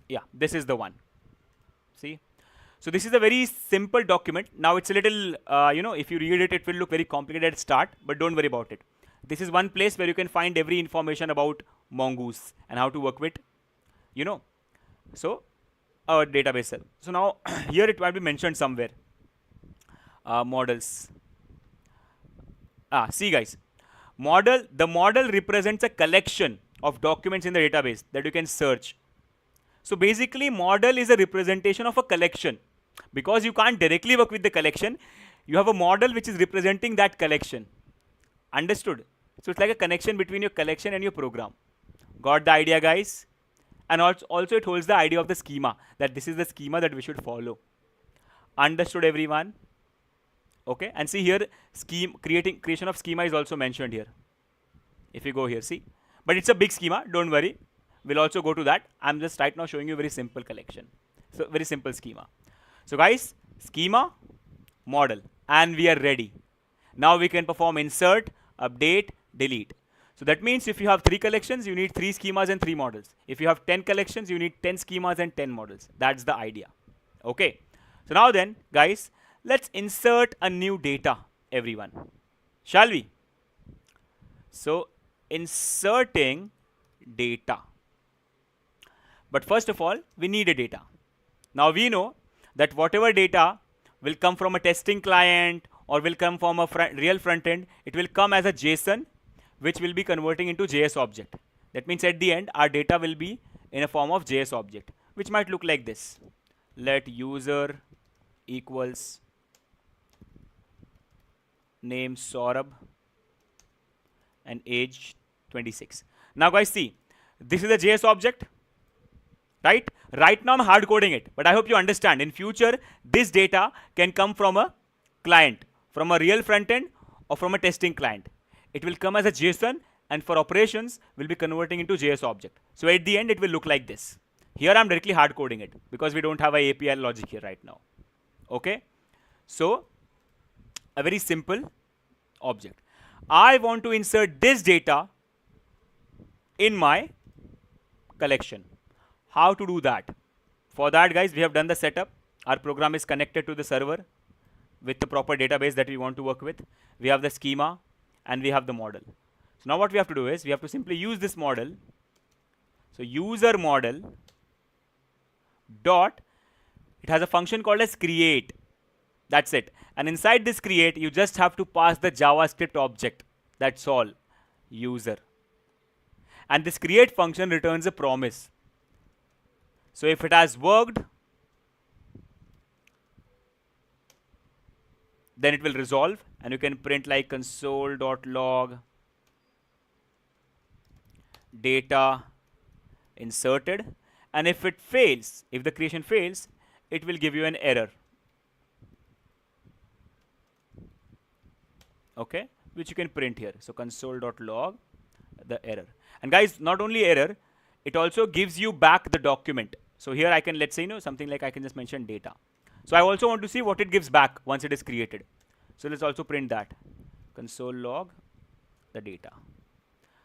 Yeah, this is the one. See? So this is a very simple document. Now it's a little, if you read it, it will look very complicated at start, but don't worry about it. This is one place where you can find every information about Mongoose and how to work with, so our database cell. So now here it might be mentioned somewhere. Models. See guys, the model represents a collection of documents in the database that you can search. So basically model is a representation of a collection. Because you can't directly work with the collection, you have a model which is representing that collection. Understood? So it's like a connection between your collection and your program. Got the idea, guys? And also it holds the idea of the schema, that this is the schema that we should follow. Understood, everyone? Okay, and see here, creation of schema is also mentioned here. If you go here, see. But it's a big schema, don't worry. We'll also go to that. I'm just right now showing you a very simple collection. So very simple schema. So guys, schema, model, and we are ready. Now we can perform insert, update, delete. So that means if you have 3 collections, you need 3 schemas and 3 models. If you have 10 collections, you need 10 schemas and 10 models. That's the idea. Okay. So now then, guys, let's insert a new data, everyone. Shall we? So inserting data. But first of all, we need a data. Now we know that whatever data will come from a testing client or will come from a real front end, it will come as a JSON, which will be converting into JS object. That means at the end, our data will be in a form of JS object, which might look like this. Let user equals name Saurabh and age 26. Now guys, see, this is a JS object. Right? Right now I'm hard coding it, but I hope you understand. In future, this data can come from a client, from a real front end or from a testing client. It will come as a JSON, and for operations, we'll be converting into JS object. So at the end, it will look like this. Here I'm directly hard coding it because we don't have a API logic here right now. Okay? So a very simple object. I want to insert this data in my collection. How to do that? For that, guys, we have done the setup. Our program is connected to the server with the proper database that we want to work with. We have the schema and we have the model. So now what we have to do is we have to simply use this model. So user model dot, it has a function called as create. That's it. And inside this create, you just have to pass the JavaScript object. That's all. User. And this create function returns a promise. So if it has worked, then it will resolve, and you can print like console.log data inserted. And if it fails, if the creation fails, it will give you an error. Okay, which you can print here. So console.log the error. And guys, not only error, it also gives you back the document. So here I can, let's say, something like I can just mention data. So I also want to see what it gives back once it is created. So let's also print that. Console log the data.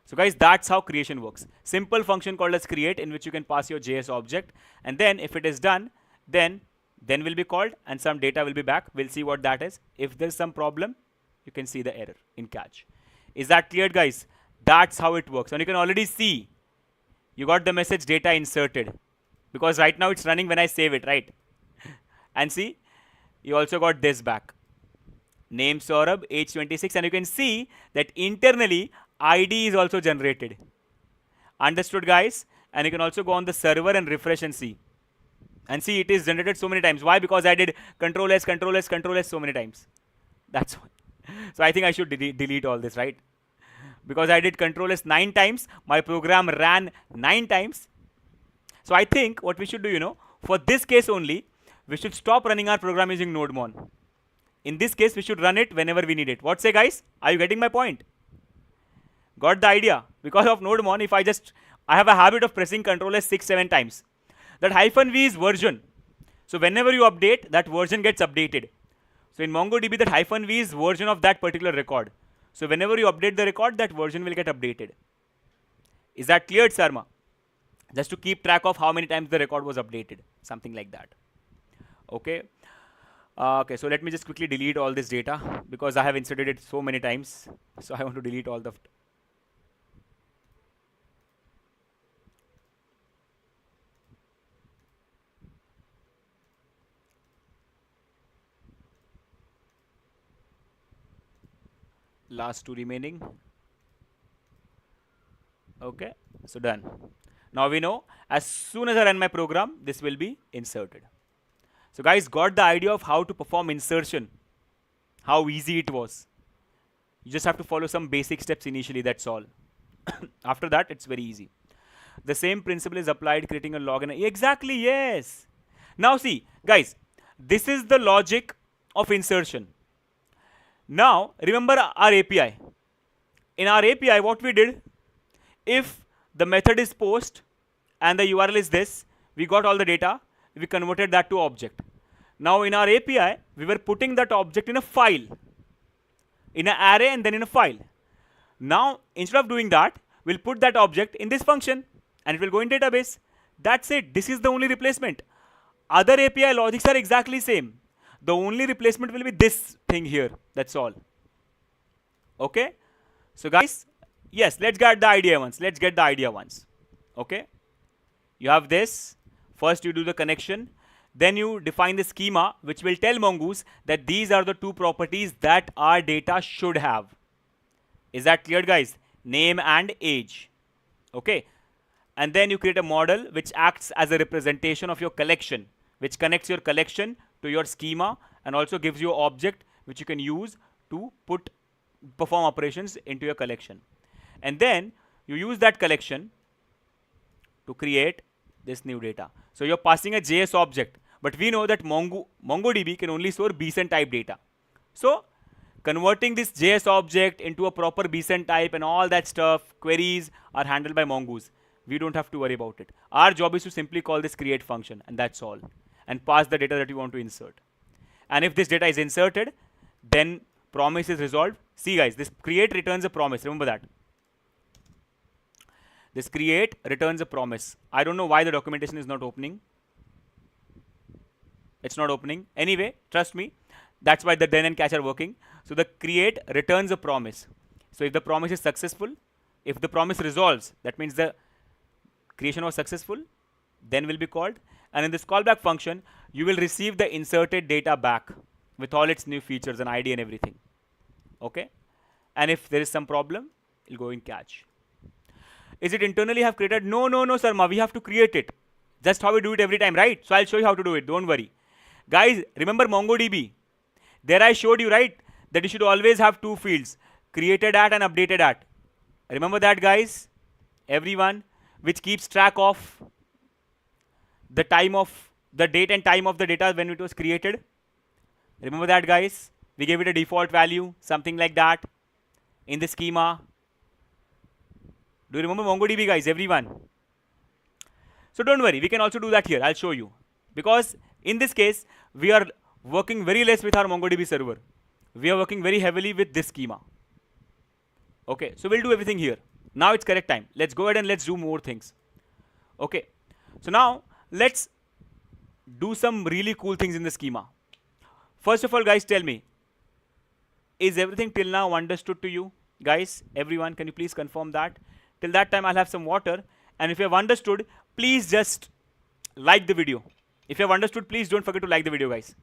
So guys, that's how creation works. Simple function called as create, in which you can pass your JS object, and then if it is done, then will be called and some data will be back. We'll see what that is. If there's some problem, you can see the error in catch. Is that clear, guys? That's how it works. And you can already see you got the message data inserted, because right now it's running when I save it, right? And see, you also got this back. Name Saurabh, age 26, and you can see that internally ID is also generated. Understood, guys? And you can also go on the server and refresh and see. And see, it is generated so many times. Why? Because I did Control S, Control S, Control S so many times. That's why. So I think I should delete all this, right? Because I did Control S 9 times, my program ran 9 times. So I think what we should do, for this case only, we should stop running our program using NodeMon. In this case, we should run it whenever we need it. What say, guys? Are you getting my point? Got the idea? Because of NodeMon, if I have a habit of pressing Control S 6, 7 times. That -v is version. So whenever you update, that version gets updated. So in MongoDB, that -v is version of that particular record. So whenever you update the record, that version will get updated. Is that clear, Sarma? Just to keep track of how many times the record was updated. Something like that. Okay. Okay, so let me just quickly delete all this data, because I have inserted it so many times. So I want to delete all the... last 2 remaining. Okay, so done. Now we know as soon as I run my program, this will be inserted. So guys, got the idea of how to perform insertion, how easy it was. You just have to follow some basic steps initially, that's all. After that, it's very easy. The same principle is applied creating a log and exactly, yes. Now see, guys, this is the logic of insertion. Now, remember our API. In our API, what we did, if the method is post and the URL is this, we got all the data, we converted that to object. Now in our API, we were putting that object in a file, in an array and then in a file. Now, instead of doing that, we'll put that object in this function and it will go in database. That's it. This is the only replacement. Other API logics are exactly same. The only replacement will be this thing here. That's all. Okay. So guys, yes, let's get the idea once. Let's get the idea once. Okay. You have this. First you do the connection. Then you define the schema, which will tell Mongoose that these are the 2 properties that our data should have. Is that clear, guys? Name and age. Okay. And then you create a model which acts as a representation of your collection, which connects your collection to your schema and also gives you an object which you can use to perform operations into your collection. And then you use that collection to create this new data. So you're passing a JS object, but we know that MongoDB can only store BSEN type data. So converting this JS object into a proper BSEN type and all that stuff, queries are handled by Mongoose. We don't have to worry about it. Our job is to simply call this create function, and that's all, and pass the data that you want to insert. And if this data is inserted, then promise is resolved. See guys, this create returns a promise. Remember that. This create returns a promise. I don't know why the documentation is not opening. It's not opening. Anyway, trust me, that's why the then and catch are working. So the create returns a promise. So if the promise is successful, if the promise resolves, that means the creation was successful, then will be called. And in this callback function, you will receive the inserted data back with all its new features and ID and everything. Okay? And if there is some problem, it'll go in catch. Is it internally have created? No, Sarma, we have to create it. Just how we do it every time, right? So I'll show you how to do it. Don't worry. Guys, remember MongoDB? There I showed you, right, that you should always have 2 fields, created at and updated at. Remember that, guys? Everyone, which keeps track of the time of the date and time of the data when it was created. Remember that, guys? We gave it a default value, something like that, in the schema. Do you remember MongoDB, guys? Everyone. So don't worry, we can also do that here. I'll show you. Because in this case, we are working very less with our MongoDB server. we are working very heavily with this schema. Okay, so we'll do everything here. Now it's correct time. Let's go ahead and let's do more things. Okay, so now let's do some really cool things in the schema. First of all, guys, tell me, is everything till now understood to you? Guys, everyone, can you please confirm that? Till that time, I'll have some water. And if you have understood, please just like the video. If you have understood, please don't forget to like the video, guys.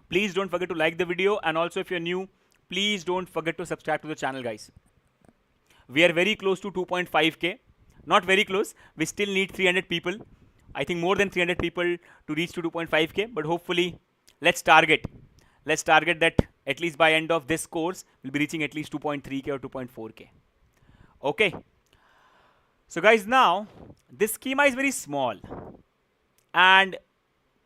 Please don't forget to like the video. And also, if you're new, please don't forget to subscribe to the channel, guys. We are very close to 2.5K. Not very close. We still need 300 people. I think more than 300 people to reach to 2.5K. But hopefully, let's target that at least by end of this course, we'll be reaching at least 2.3K or 2.4K. Okay. So guys, now this schema is very small. And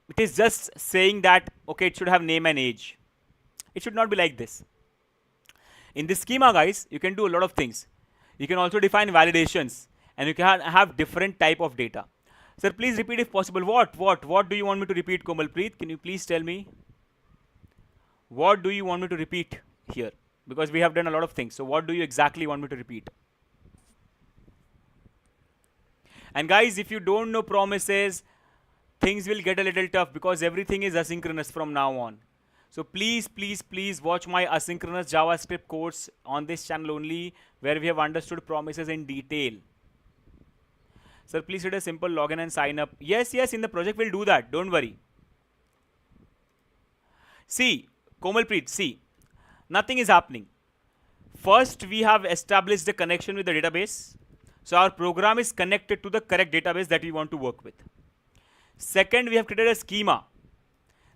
it is just saying that, okay, it should have name and age. It should not be like this. In this schema, guys, you can do a lot of things. You can also define validations. And you can have different type of data. Sir, please repeat if possible. What do you want me to repeat, Komalpreet? Can you please tell me? What do you want me to repeat here? Because we have done a lot of things. So what do you exactly want me to repeat? And guys, if you don't know promises, things will get a little tough because everything is asynchronous from now on. So please, please, please watch my asynchronous JavaScript course on this channel only, where we have understood promises in detail. Sir, please hit a simple login and sign up. Yes, in the project we'll do that. Don't worry. See, Komalpreet, see, nothing is happening. First, we have established a connection with the database. So our program is connected to the correct database that we want to work with. Second, we have created a schema.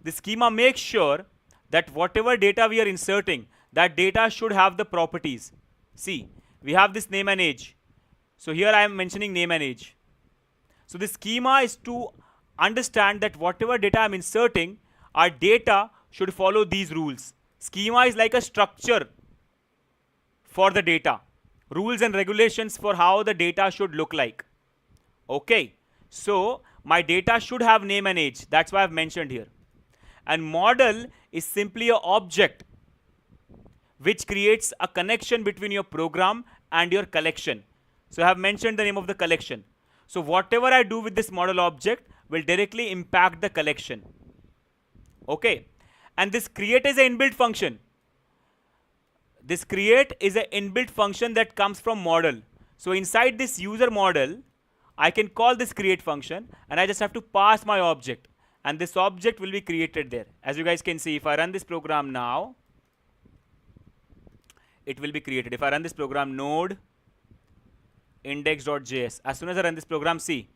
The schema makes sure that whatever data we are inserting, that data should have the properties. See, we have this name and age. So here I am mentioning name and age. So the schema is to understand that whatever data I'm inserting, our data should follow these rules. Schema is like a structure for the data. Rules and regulations for how the data should look like. Okay. So my data should have name and age. That's why I've mentioned here. And model is simply an object which creates a connection between your program and your collection. So I have mentioned the name of the collection. So whatever I do with this model object will directly impact the collection. Okay. And this create is an inbuilt function. This create is an inbuilt function that comes from model. So inside this user model, I can call this create function and I just have to pass my object. And this object will be created there. As you guys can see, if I run this program now, it will be created. If I run this program node index.js, as soon as I run this program, see,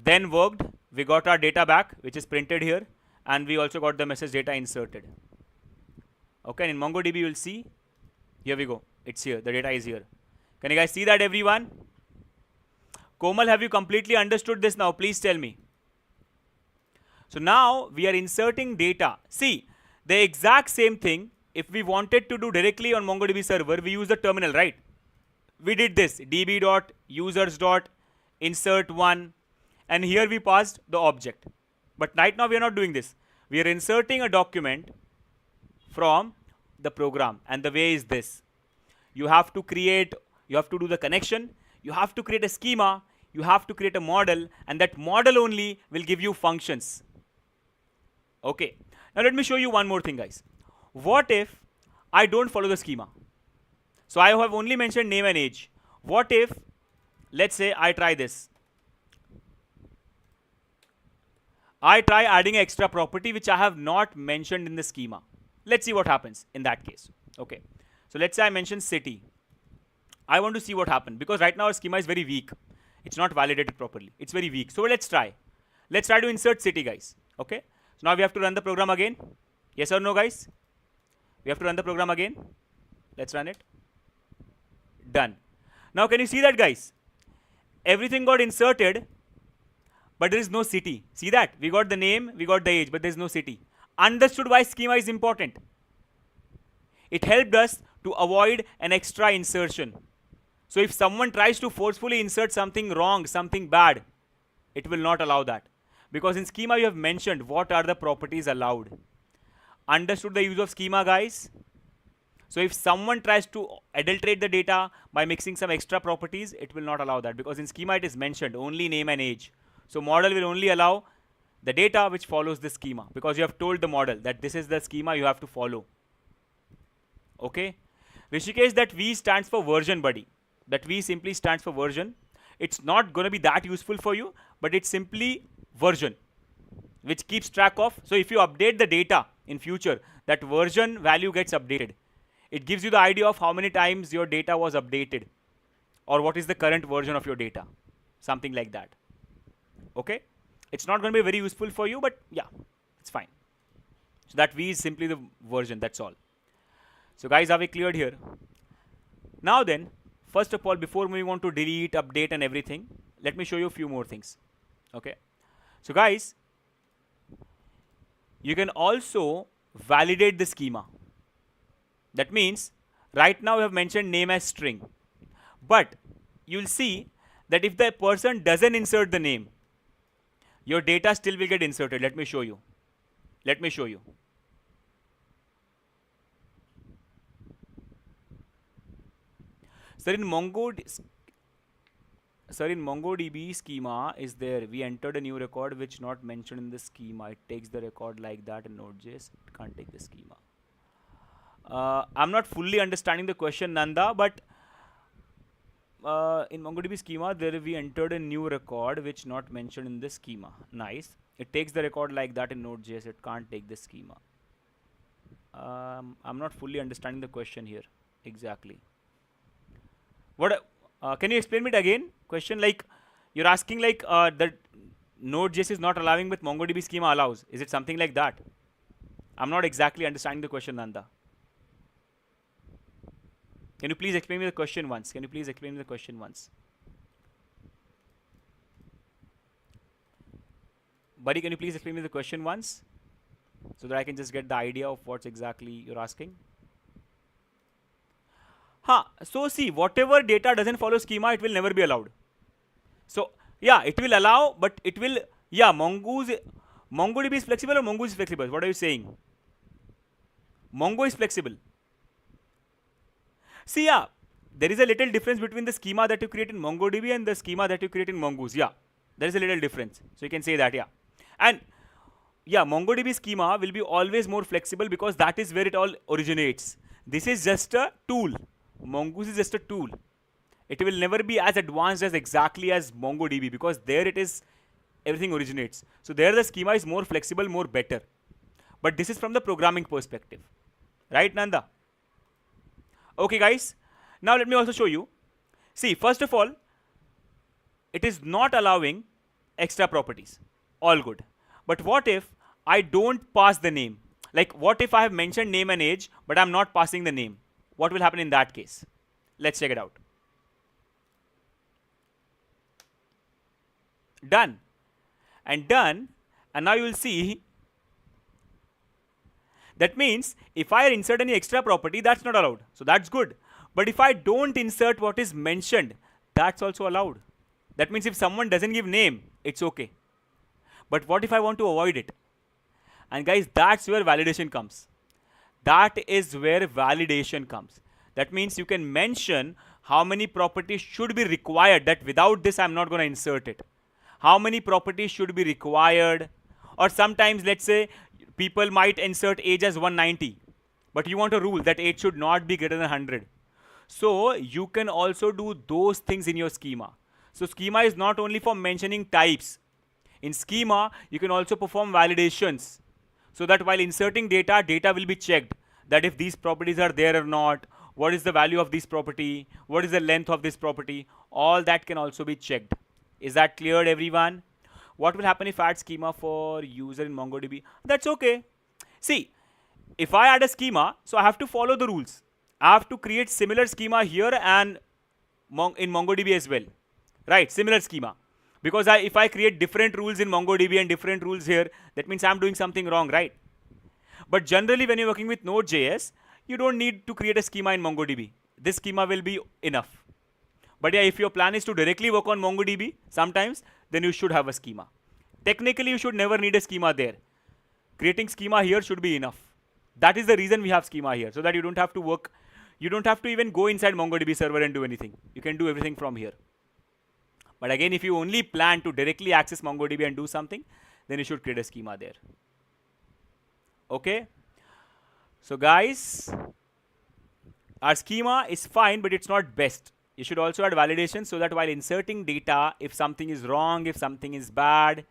then worked, we got our data back, which is printed here, and we also got the message data inserted. Okay, and in MongoDB you will see, here we go, it's here, the data is here. Can you guys see that, everyone? Komal, have you completely understood this now? Please tell me. So now we are inserting data. See, the exact same thing, if we wanted to do directly on MongoDB server, we use the terminal, right? We did this, db.users.insert1, and here we passed the object. But right now we are not doing this. We are inserting a document from the program, and the way is this. You have to create, you have to do the connection, you have to create a schema, you have to create a model, and that model only will give you functions. Okay. Now let me show you one more thing, guys. What if I don't follow the schema? So I have only mentioned name and age. What if, let's say I try this. I try adding an extra property which I have not mentioned in the schema. Let's see what happens in that case. Okay. So let's say I mention city. I want to see what happened because right now our schema is very weak. It's not validated properly. It's very weak. So let's try. Let's try to insert city, guys. Okay. So now we have to run the program again. Yes or no, guys? We have to run the program again. Let's run it. Done. Now can you see that, guys? Everything got inserted, but there is no city. See that? We got the name, we got the age, but there is no city. Understood why schema is important. It helped us to avoid an extra insertion. So if someone tries to forcefully insert something wrong, something bad, it will not allow that. Because in schema you have mentioned what are the properties allowed. Understood the use of schema, guys? So if someone tries to adulterate the data by mixing some extra properties, it will not allow that, because in schema it is mentioned only name and age. So model will only allow the data which follows the schema, because you have told the model that this is the schema you have to follow. Okay? Rishikesh, that V stands for version, buddy. That V simply stands for version. It's not going to be that useful for you, but it's simply version, which keeps track of. So if you update the data in future, that version value gets updated. It gives you the idea of how many times your data was updated, or what is the current version of your data, something like that. Okay? It's not going to be very useful for you, but yeah, it's fine. So that V is simply the version, that's all. So guys, are we cleared here? Now then, first of all, before moving on to delete, update and everything, let me show you a few more things. Okay? So guys, you can also validate the schema. That means, right now we have mentioned name as string. But you'll see that if the person doesn't insert the name, your data still will get inserted. Let me show you. Let me show you. Sir, in MongoDB schema is there. We entered a new record which not mentioned in the schema. It takes the record like that in Node.js. It can't take the schema. I'm not fully understanding the question, Nanda, but in MongoDB schema, there we entered a new record which not mentioned in the schema. Nice. It takes the record like that in Node.js. It can't take the schema. I'm not fully understanding the question here exactly. What? Can you explain it again? Question like you're asking like that Node.js is not allowing but MongoDB schema allows. Is it something like that? I'm not exactly understanding the question, Nanda. Can you please explain me the question once? Can you please explain me the question once? Buddy, can you please explain me the question once? So that I can just get the idea of what's exactly you're asking. So see, whatever data doesn't follow schema, it will never be allowed. So yeah, it will allow, but it will, yeah, MongoDB is flexible or Mongoose is flexible? What are you saying? Mongo is flexible. See, yeah, there is a little difference between the schema that you create in MongoDB and the schema that you create in Mongoose. Yeah, there is a little difference. So you can say that, yeah. And yeah, MongoDB schema will be always more flexible because that is where it all originates. This is just a tool. Mongoose is just a tool. It will never be as advanced as exactly as MongoDB because there it is, everything originates. So there the schema is more flexible, more better. But this is from the programming perspective. Right, Nanda? Okay, guys. Now let me also show you. See, first of all, it is not allowing extra properties. All good. But what if I don't pass the name? Like, what if I have mentioned name and age, but I'm not passing the name? What will happen in that case? Let's check it out. Done. And done. And now you will see. That means if I insert any extra property, that's not allowed. So that's good. But if I don't insert what is mentioned, that's also allowed. That means if someone doesn't give name, it's okay. But what if I want to avoid it? And guys, that's where validation comes. That is where validation comes. That means you can mention how many properties should be required, that without this I'm not going to insert it. How many properties should be required? Or sometimes, let's say, people might insert age as 190. But you want a rule that age should not be greater than 100. So you can also do those things in your schema. So schema is not only for mentioning types. In schema, you can also perform validations. So that while inserting data, data will be checked. That if these properties are there or not, what is the value of this property, what is the length of this property, all that can also be checked. Is that cleared, everyone? What will happen if I add schema for user in MongoDB? That's okay. See, if I add a schema, so I have to follow the rules. I have to create similar schema here and in MongoDB as well. Right, similar schema. Because if I create different rules in MongoDB and different rules here, that means I'm doing something wrong, right? But generally, when you're working with Node.js, you don't need to create a schema in MongoDB. This schema will be enough. But yeah, if your plan is to directly work on MongoDB sometimes, then you should have a schema. Technically, you should never need a schema there. Creating schema here should be enough. That is the reason we have schema here, so that you don't have to work, you don't have to even go inside MongoDB server and do anything. You can do everything from here. But again, if you only plan to directly access MongoDB and do something, then you should create a schema there. Okay? So guys, our schema is fine, but it's not best. You should also add validation so that while inserting data, if something is wrong, if something is bad,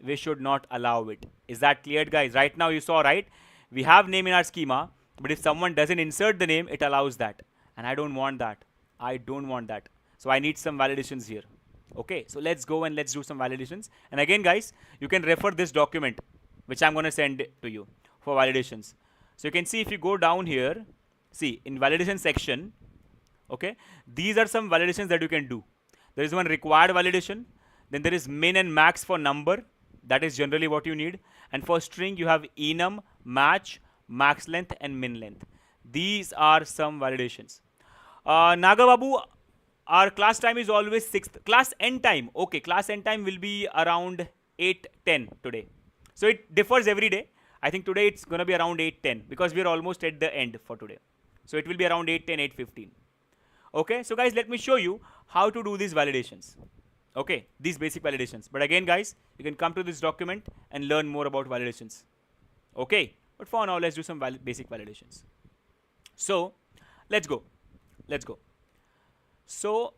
we should not allow it. Is that clear, guys? Right now you saw, right? We have name in our schema, but if someone doesn't insert the name, it allows that. And I don't want that. I don't want that. So I need some validations here. Okay, so let's go and let's do some validations. And again, guys, you can refer this document, which I'm going to send to you for validations. So you can see if you go down here, see in validation section, okay, these are some validations that you can do. There is one required validation. Then there is min and max for number. That is generally what you need. And for string, you have enum, match, max length, and min length. These are some validations. Nagababu, our class time is always 6th. Class end time. Okay, class end time will be around 8:10 today. So it differs every day. I think today it's going to be around 8:10 because we are almost at the end for today. So it will be around 8:10, 8:15. Okay, so guys, let me show you how to do these validations. Okay, these basic validations. But again, guys, you can come to this document and learn more about validations. Okay, but for now, let's do some basic validations. So let's go. Let's go. So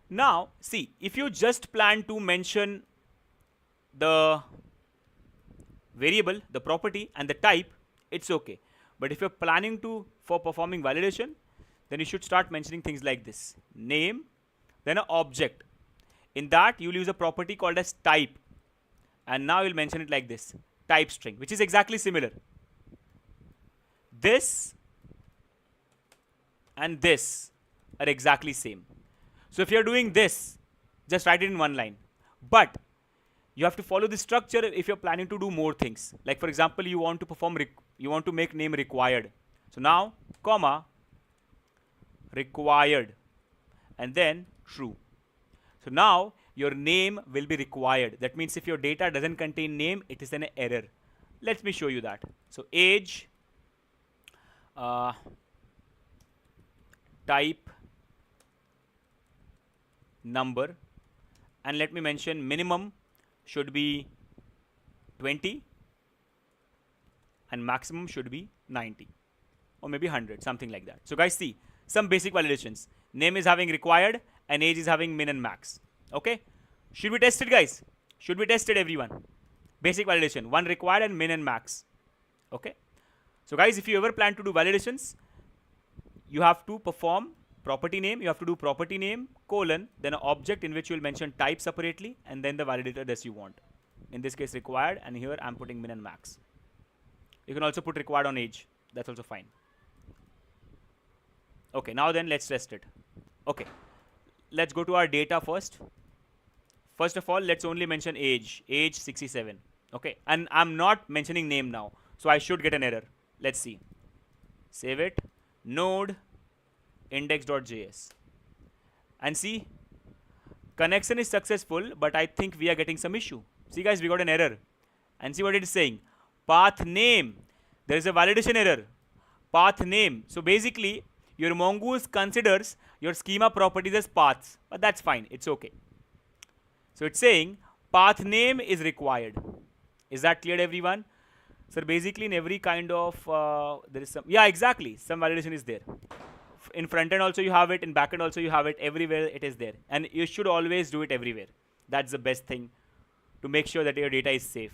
now, see, if you just plan to mention the variable, the property, and the type, it's okay. But if you're planning to for performing validation, then you should start mentioning things like this: name, then an object. In that, you'll use a property called as type. And now you'll mention it like this: type string, which is exactly similar. This and this are exactly same. So if you're doing this, just write it in one line. But you have to follow the structure if you're planning to do more things. Like for example, you want to perform, you want to make name required. So now, comma, required, and then true. So now your name will be required. That means if your data doesn't contain name, it is an error. Let me show you that. So age, type, number, and let me mention minimum should be 20 and maximum should be 90 or maybe 100, something like that. So guys, see some basic validations. Name is having required and age is having min and max. Okay, should be tested, guys. Should be tested, everyone. Basic validation, one required and min and max. Okay, so guys, if you ever plan to do validations, you have to perform property name. You have to do property name colon, then an object in which you will mention type separately, and then the validator that you want. In this case, required, and here I'm putting min and max. You can also put required on age. That's also fine. Okay, now then let's test it. Okay, let's go to our data first. First of all, let's only mention age 67. Okay, and I'm not mentioning name now, so I should get an error. Let's see. Save it. Node index.js. And see, connection is successful, but I think we are getting some issue. See guys, we got an error. And see what it is saying. Path name. There is a validation error. Path name. So basically, your Mongoose considers your schema properties as paths. But that's fine. It's okay. So it's saying path name is required. Is that clear, everyone? So basically, in every kind of, there is some, yeah, exactly. Some validation is there. In front end also you have it, in back end also you have it, everywhere it is there. And you should always do it everywhere. That's the best thing to make sure that your data is safe.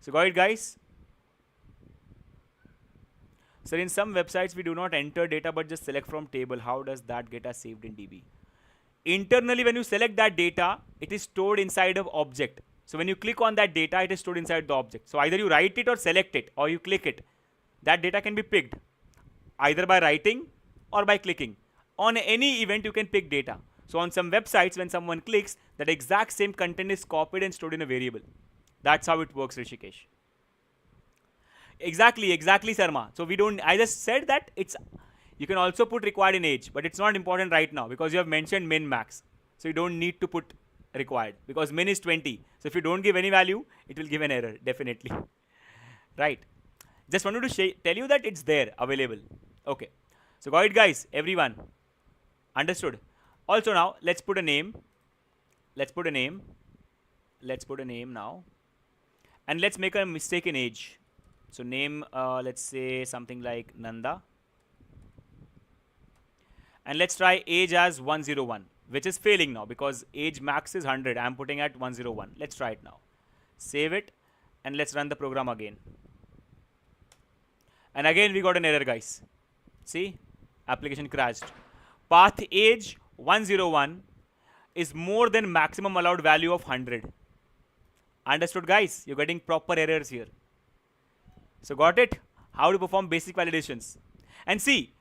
So got it, guys? So in some websites we do not enter data but just select from table. How does that get us saved in DB? Internally, when you select that data, it is stored inside of object. So when you click on that data, it is stored inside the object. So either you write it or select it, or you click it. That data can be picked either by writing or by clicking. On any event, you can pick data. So on some websites, when someone clicks, that exact same content is copied and stored in a variable. That's how it works, Rishikesh. Exactly, Sarma. So we don't, I just said that it's, you can also put required in age, but it's not important right now because you have mentioned min max. So you don't need to put required, because min is 20. So if you don't give any value, it will give an error, definitely. Right. Just wanted to tell you that it's there, available. Okay. So got it, guys, everyone? Understood? Also now, let's put a name. Let's put a name. Let's put a name now. And let's make a mistake in age. So name, let's say something like Nanda. And let's try age as 101, which is failing now because age max is 100. I'm putting at 101. Let's try it now. Save it and let's run the program again. And again we got an error, guys. See, application crashed. Path age 101 is more than maximum allowed value of 100. Understood, guys? You're getting proper errors here. So got it? How to perform basic validations. And see,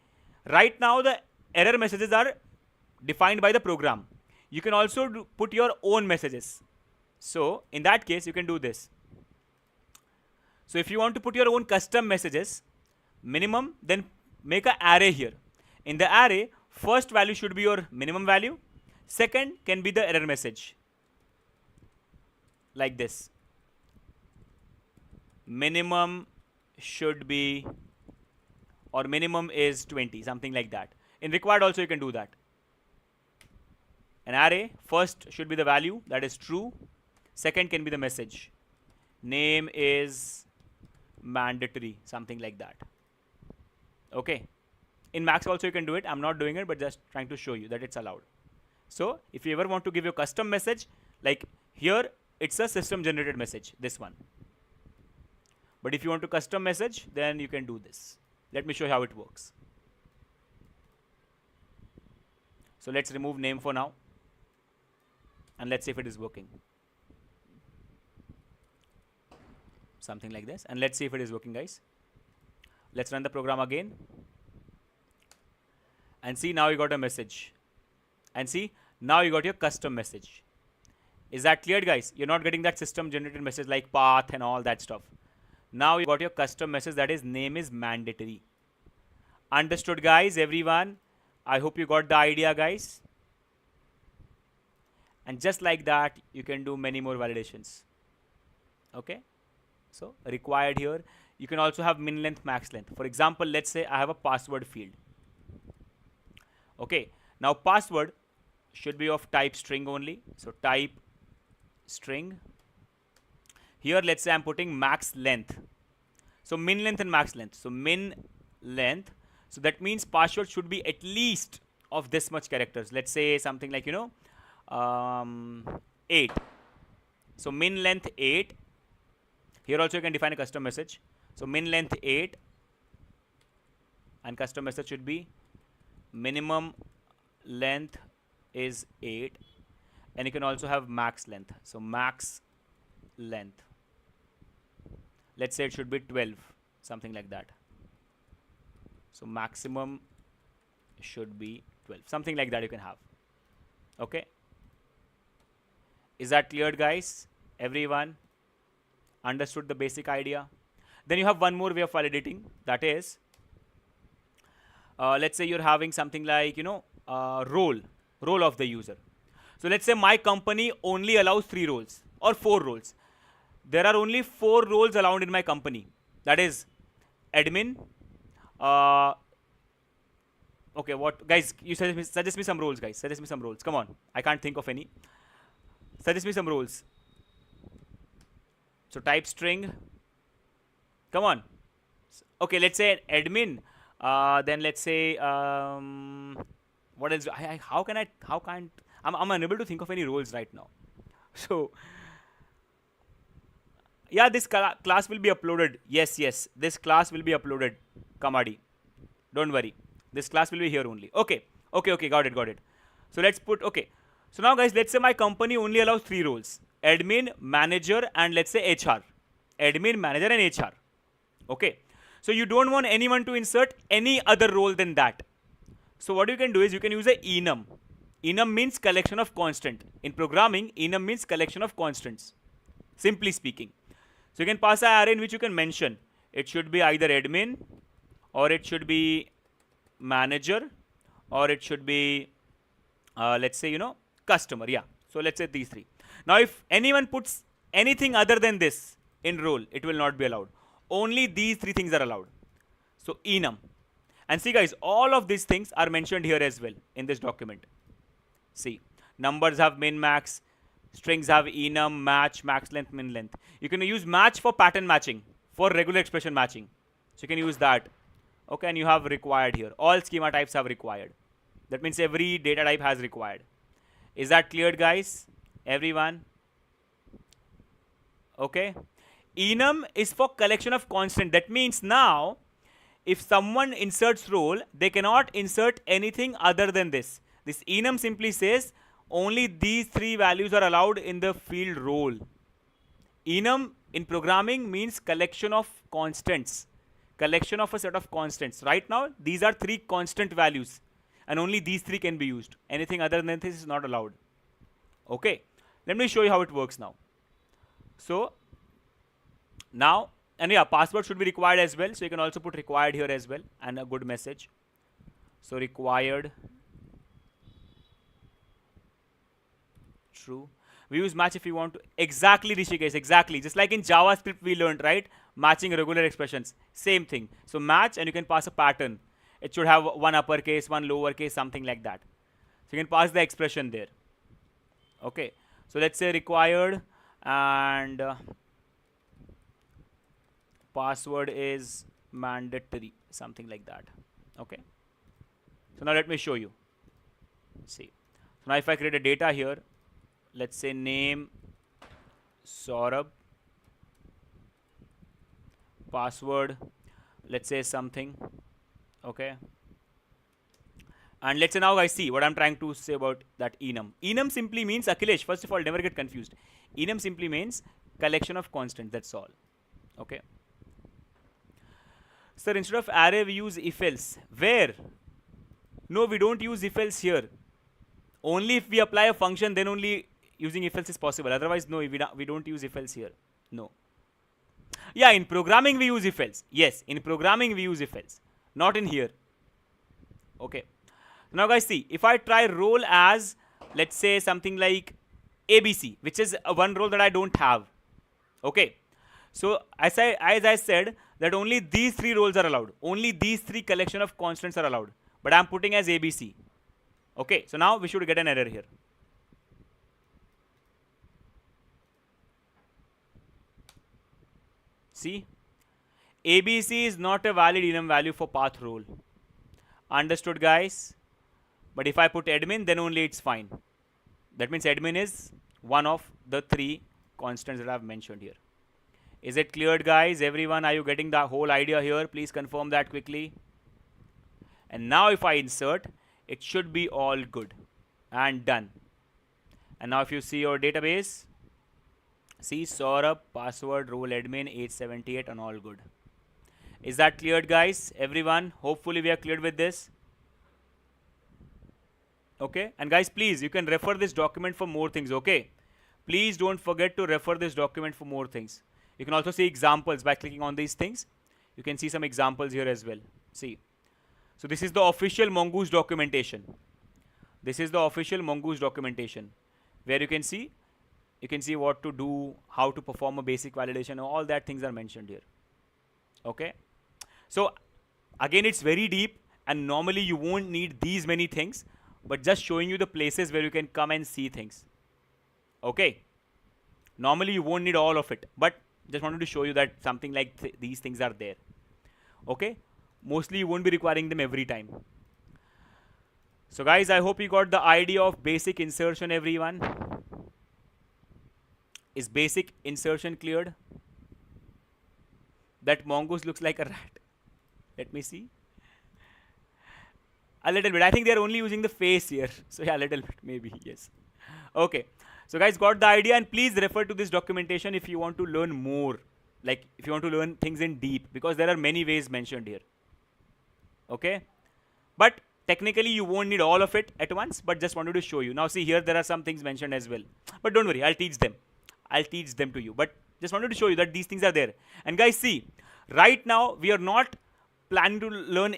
right now the error messages are defined by the program. You can also put your own messages. So in that case, you can do this. So if you want to put your own custom messages, minimum, then make an array here. In the array, first value should be your minimum value. Second can be the error message. Like this. Minimum should be, or minimum is 20, something like that. In required also you can do that. An array, first should be the value, that is true. Second can be the message. Name is mandatory, something like that. Okay. In Max also you can do it. I'm not doing it, but just trying to show you that it's allowed. So if you ever want to give your custom message, like here, it's a system generated message, this one. But if you want to custom message, then you can do this. Let me show you how it works. So let's remove name for now. And let's see if it is working. Something like this. And let's see if it is working, guys. Let's run the program again. And see, now you got a message. And see, now you got your custom message. Is that clear, guys? You're not getting that system generated message like path and all that stuff. Now you got your custom message, that is name is mandatory. Understood, guys, everyone? I hope you got the idea, guys. And just like that, you can do many more validations. Okay. So required here. You can also have min length, max length. For example, let's say I have a password field. Okay. Now password should be of type string only. So type string. Here, let's say I'm putting max length. So min length and max length. So min length. So that means password should be at least of this much characters. Let's say something like, 8. So min length 8. Here also you can define a custom message. So min length 8. And custom message should be minimum length is 8. And you can also have max length. So max length. Let's say it should be 12, something like that. So maximum should be 12, something like that you can have. Okay. Is that clear, guys? Everyone understood the basic idea? Then you have one more way of validating. That is, let's say you're having something like, role of the user. So let's say my company only allows 3 roles or 4 roles. There are only 4 roles allowed in my company. That is admin. Okay, what, guys, you suggest me some roles, guys. Suggest me some roles. Come on. I can't think of any. Suggest me some roles. So type string. Come on. Okay, let's say admin. Then let's say, what else? I'm unable to think of any roles right now. So, yeah, this class will be uploaded. Yes, this class will be uploaded. Kamadi. Don't worry. This class will be here only. Okay, got it. So let's put, okay. So now, guys, let's say my company only allows 3 roles. Admin, manager, and let's say HR. Admin, manager, and HR. Okay. So you don't want anyone to insert any other role than that. So what you can do is you can use a enum. Enum means collection of constant. In programming, enum means collection of constants. Simply speaking. So you can pass an array in which you can mention. It should be either admin, or it should be manager, or it should be, let's say, customer. Yeah, So let's say these three. Now if anyone puts anything other than this in role, it will not be allowed. Only these three things are allowed. So enum. And see guys, all of these things are mentioned here as well in this document. See, numbers have min max, strings have enum, match, max length, min length. You can use match for pattern matching, for regular expression matching. So you can use that. Okay, and you have required here. All schema types have required. That means every data type has required. Is that clear, guys? Everyone? Okay. Enum is for collection of constant. That means now, if someone inserts role, they cannot insert anything other than this. This enum simply says only these three values are allowed in the field role. Enum in programming means collection of constants. Collection of a set of constants. Right now, these are three constant values. And only these three can be used. Anything other than this is not allowed. Okay. Let me show you how it works now. So, now, and yeah, password should be required as well. So you can also put required here as well, and a good message. So required true. We use match if you want to. Exactly, Rishikesh, exactly. Just like in JavaScript we learned, right? Matching regular expressions. Same thing. So match, and you can pass a pattern. It should have one uppercase, one lowercase, something like that. So you can pass the expression there. Okay. So let's say required, and password is mandatory, something like that. Okay. So now let me show you. See. So now if I create a data here, let's say name Saurabh, password, let's say something. Okay. And let's say now guys see what I'm trying to say about that enum. Enum simply means, Akhilesh, first of all, never get confused. Enum simply means collection of constants, that's all. Okay. Sir, instead of array we use if else. Where? No, we don't use if else here. Only if we apply a function, then only using if else is possible. Otherwise, no, we don't use if else here. No. Yeah, in programming we use if else. Yes, in programming we use if else. Not in here. Okay. Now guys see, if I try role as, let's say something like ABC, which is one role that I don't have. Okay. So as I said, that only these three roles are allowed. Only these three collection of constants are allowed. But I'm putting as ABC. Okay. So now we should get an error here. See, ABC is not a valid enum value for path role. Understood, guys? But if I put admin, then only it's fine. That means admin is one of the three constants that I've mentioned here. Is it cleared, guys? Everyone, are you getting the whole idea here? Please confirm that quickly. And now if I insert, it should be all good and done. And now if you see your database, see Saurabh, password, role admin, age 78 and all good. Is that cleared, guys? Everyone, hopefully we are cleared with this. Okay, and guys, please, you can refer this document for more things, okay? Please don't forget to refer this document for more things. You can also see examples by clicking on these things. You can see some examples here as well. See. So this is the official Mongoose documentation. This is the official Mongoose documentation where you can see what to do, how to perform a basic validation, all that things are mentioned here. Okay. So again, it's very deep and normally you won't need these many things, but just showing you the places where you can come and see things. Okay. Normally you won't need all of it, but just wanted to show you that something like these things are there. Okay. Mostly you won't be requiring them every time. So guys, I hope you got the idea of basic insertion, everyone. Is basic insertion cleared? That Mongoose looks like a rat. Let me see. A little bit. I think they're only using the face here. So yeah, a little bit maybe, yes. Okay. So guys, got the idea, and please refer to this documentation if you want to learn more. Like if you want to learn things in deep, because there are many ways mentioned here. Okay. But technically you won't need all of it at once, but just wanted to show you. Now see here, there are some things mentioned as well. But don't worry, I'll teach them. I'll teach them to you. But just wanted to show you that these things are there. And guys, see, right now we are not planning to learn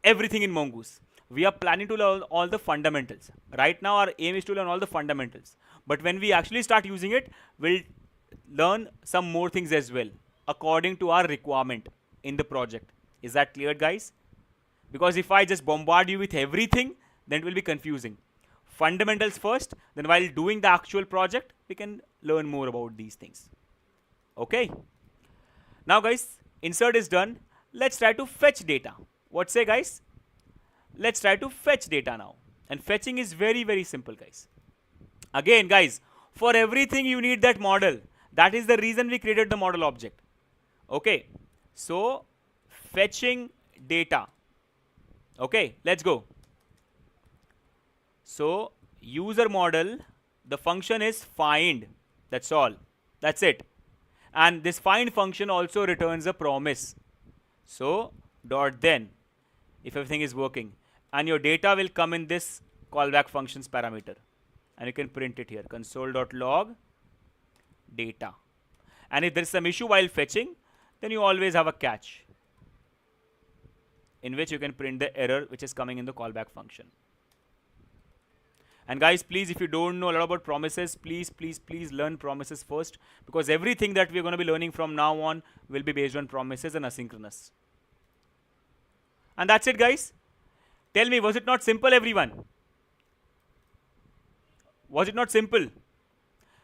everything in Mongoose. we are planning to learn all the fundamentals. Right now our aim is to learn all the fundamentals. But when we actually start using it, we'll learn some more things as well according to our requirement in the project. Is that clear, guys? Because if I just bombard you with everything, then it will be confusing. Fundamentals first, then while doing the actual project, we can learn more about these things. Okay? Now guys, insert is done. Let's try to fetch data. What say, guys? Let's try to fetch data now. And fetching is very, very simple, guys. Again, guys, for everything you need that model. That is the reason we created the model object. Okay? So, fetching data. Okay, let's go. So, user model, the function is find. That's all. That's it. And this find function also returns a promise. So, dot then, if everything is working. And your data will come in this callback functions parameter. And you can print it here, console.log data. And if there is some issue while fetching, then you always have a catch in which you can print the error which is coming in the callback function. And guys, please, if you don't know a lot about promises, please learn promises first, because everything that we're going to be learning from now on will be based on promises and asynchronous. And that's it, guys. Tell me, was it not simple, everyone? Was it not simple?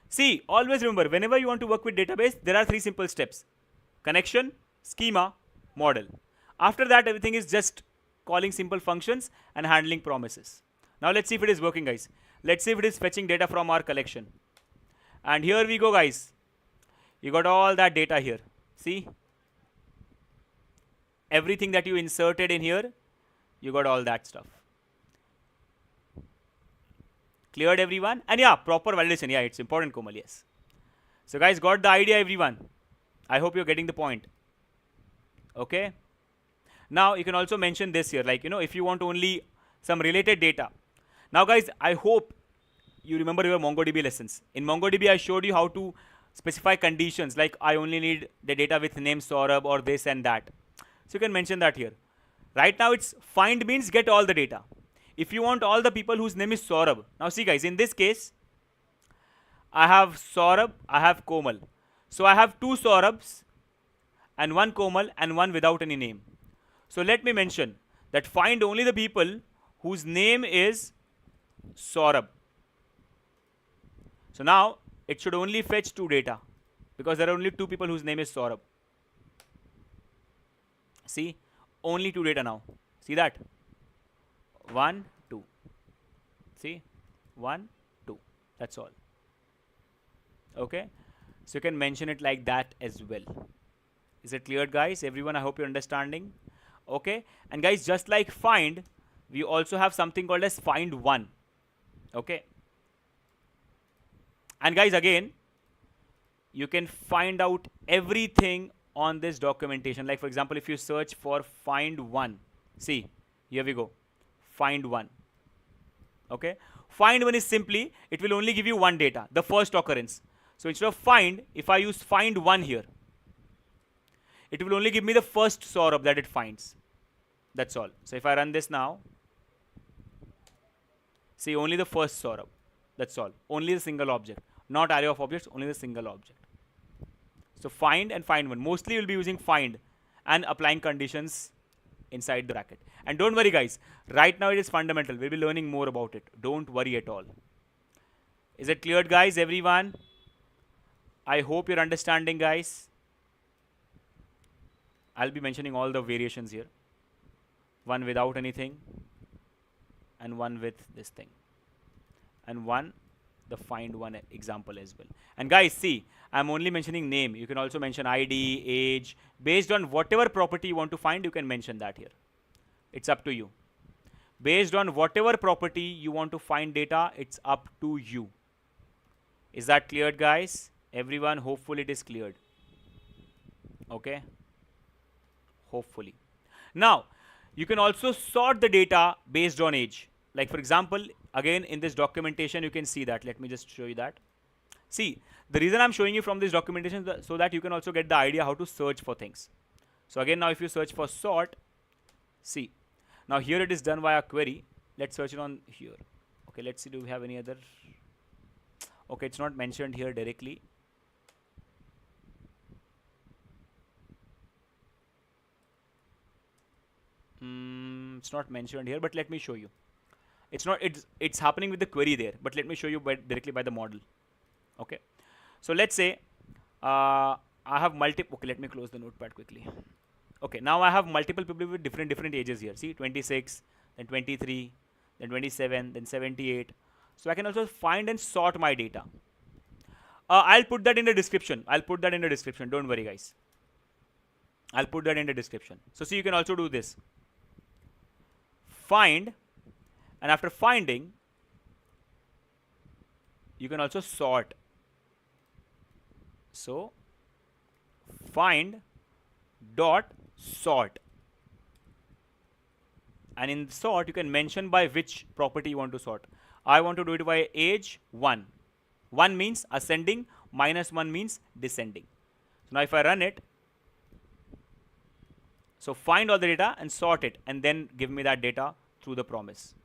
See, always remember, whenever you want to work with database, there are 3 simple steps. Connection, schema, model. After that, everything is just calling simple functions and handling promises. Now let's see if it is working, guys. Let's see if it is fetching data from our collection. And here we go, guys. You got all that data here. See? Everything that you inserted in here, you got all that stuff. Cleared, everyone? And yeah, proper validation. Yeah, it's important, Komal, yes. So guys, got the idea, everyone? I hope you're getting the point. Okay? Now, you can also mention this here, like, if you want only some related data. Now, guys, I hope you remember your MongoDB lessons. In MongoDB, I showed you how to specify conditions, like I only need the data with name Saurabh or this and that. So you can mention that here. Right now, it's find means get all the data. If you want all the people whose name is Saurabh. Now, see, guys, in this case, I have Saurabh, I have Komal. So I have 2 Saurabhs and 1 Komal and 1 without any name. So let me mention that find only the people whose name is Saurabh. So now it should only fetch 2 data because there are only 2 people whose name is Saurabh. See, only 2 data now. See that? 1, 2. See? 1, 2. That's all. Okay? So you can mention it like that as well. Is it clear, guys? Everyone, I hope you're understanding. Okay? And guys, just like find, we also have something called as find one. Okay? And guys, again, you can find out everything on this documentation. Like, for example, if you search for find one, see, here we go, find one. Okay? Find one is simply, it will only give you one data, the first occurrence. So instead of find, if I use find one here, it will only give me the first Saurabh that it finds. That's all. So if I run this now, see, only the first Saurabh. That's all. Only the single object. Not array of objects, only the single object. So find and find one. Mostly you'll be using find and applying conditions inside the bracket. And don't worry, guys. Right now it is fundamental. We'll be learning more about it. Don't worry at all. Is it cleared, guys, everyone? I hope you're understanding, guys. I'll be mentioning all the variations here. One without anything. And one with this thing. And one, the find one example as well. And guys, see, I'm only mentioning name. You can also mention ID, age. Based on whatever property you want to find, you can mention that here. It's up to you. Based on whatever property you want to find data, it's up to you. Is that cleared, guys? Everyone, hopefully it is cleared. Okay? Hopefully. Now, you can also sort the data based on age. Like, for example, again, in this documentation, you can see that. Let me just show you that. See, the reason I'm showing you from this documentation is so that you can also get the idea how to search for things. So again, now if you search for sort, see. Now here it is done via query. Let's search it on here. Okay, let's see, do we have any other? Okay, it's not mentioned here directly. It's not mentioned here, but let me show you. It's happening with the query there, but let me show you directly by the model. Okay, so let's say I have multiple. Okay, let me close the notepad quickly. Okay, now I have multiple people with different ages here. See, 26, then 23, then 27, then 78. So I can also find and sort my data. I'll put that in the description. Don't worry, guys. I'll put that in the description. So see, you can also do this. Find, and after finding, you can also sort. So find dot sort, and in sort you can mention by which property you want to sort. I want to do it by age 1. 1 means ascending, -1 means descending. So now if I run it, so find all the data and sort it, and then give me that data through the promise.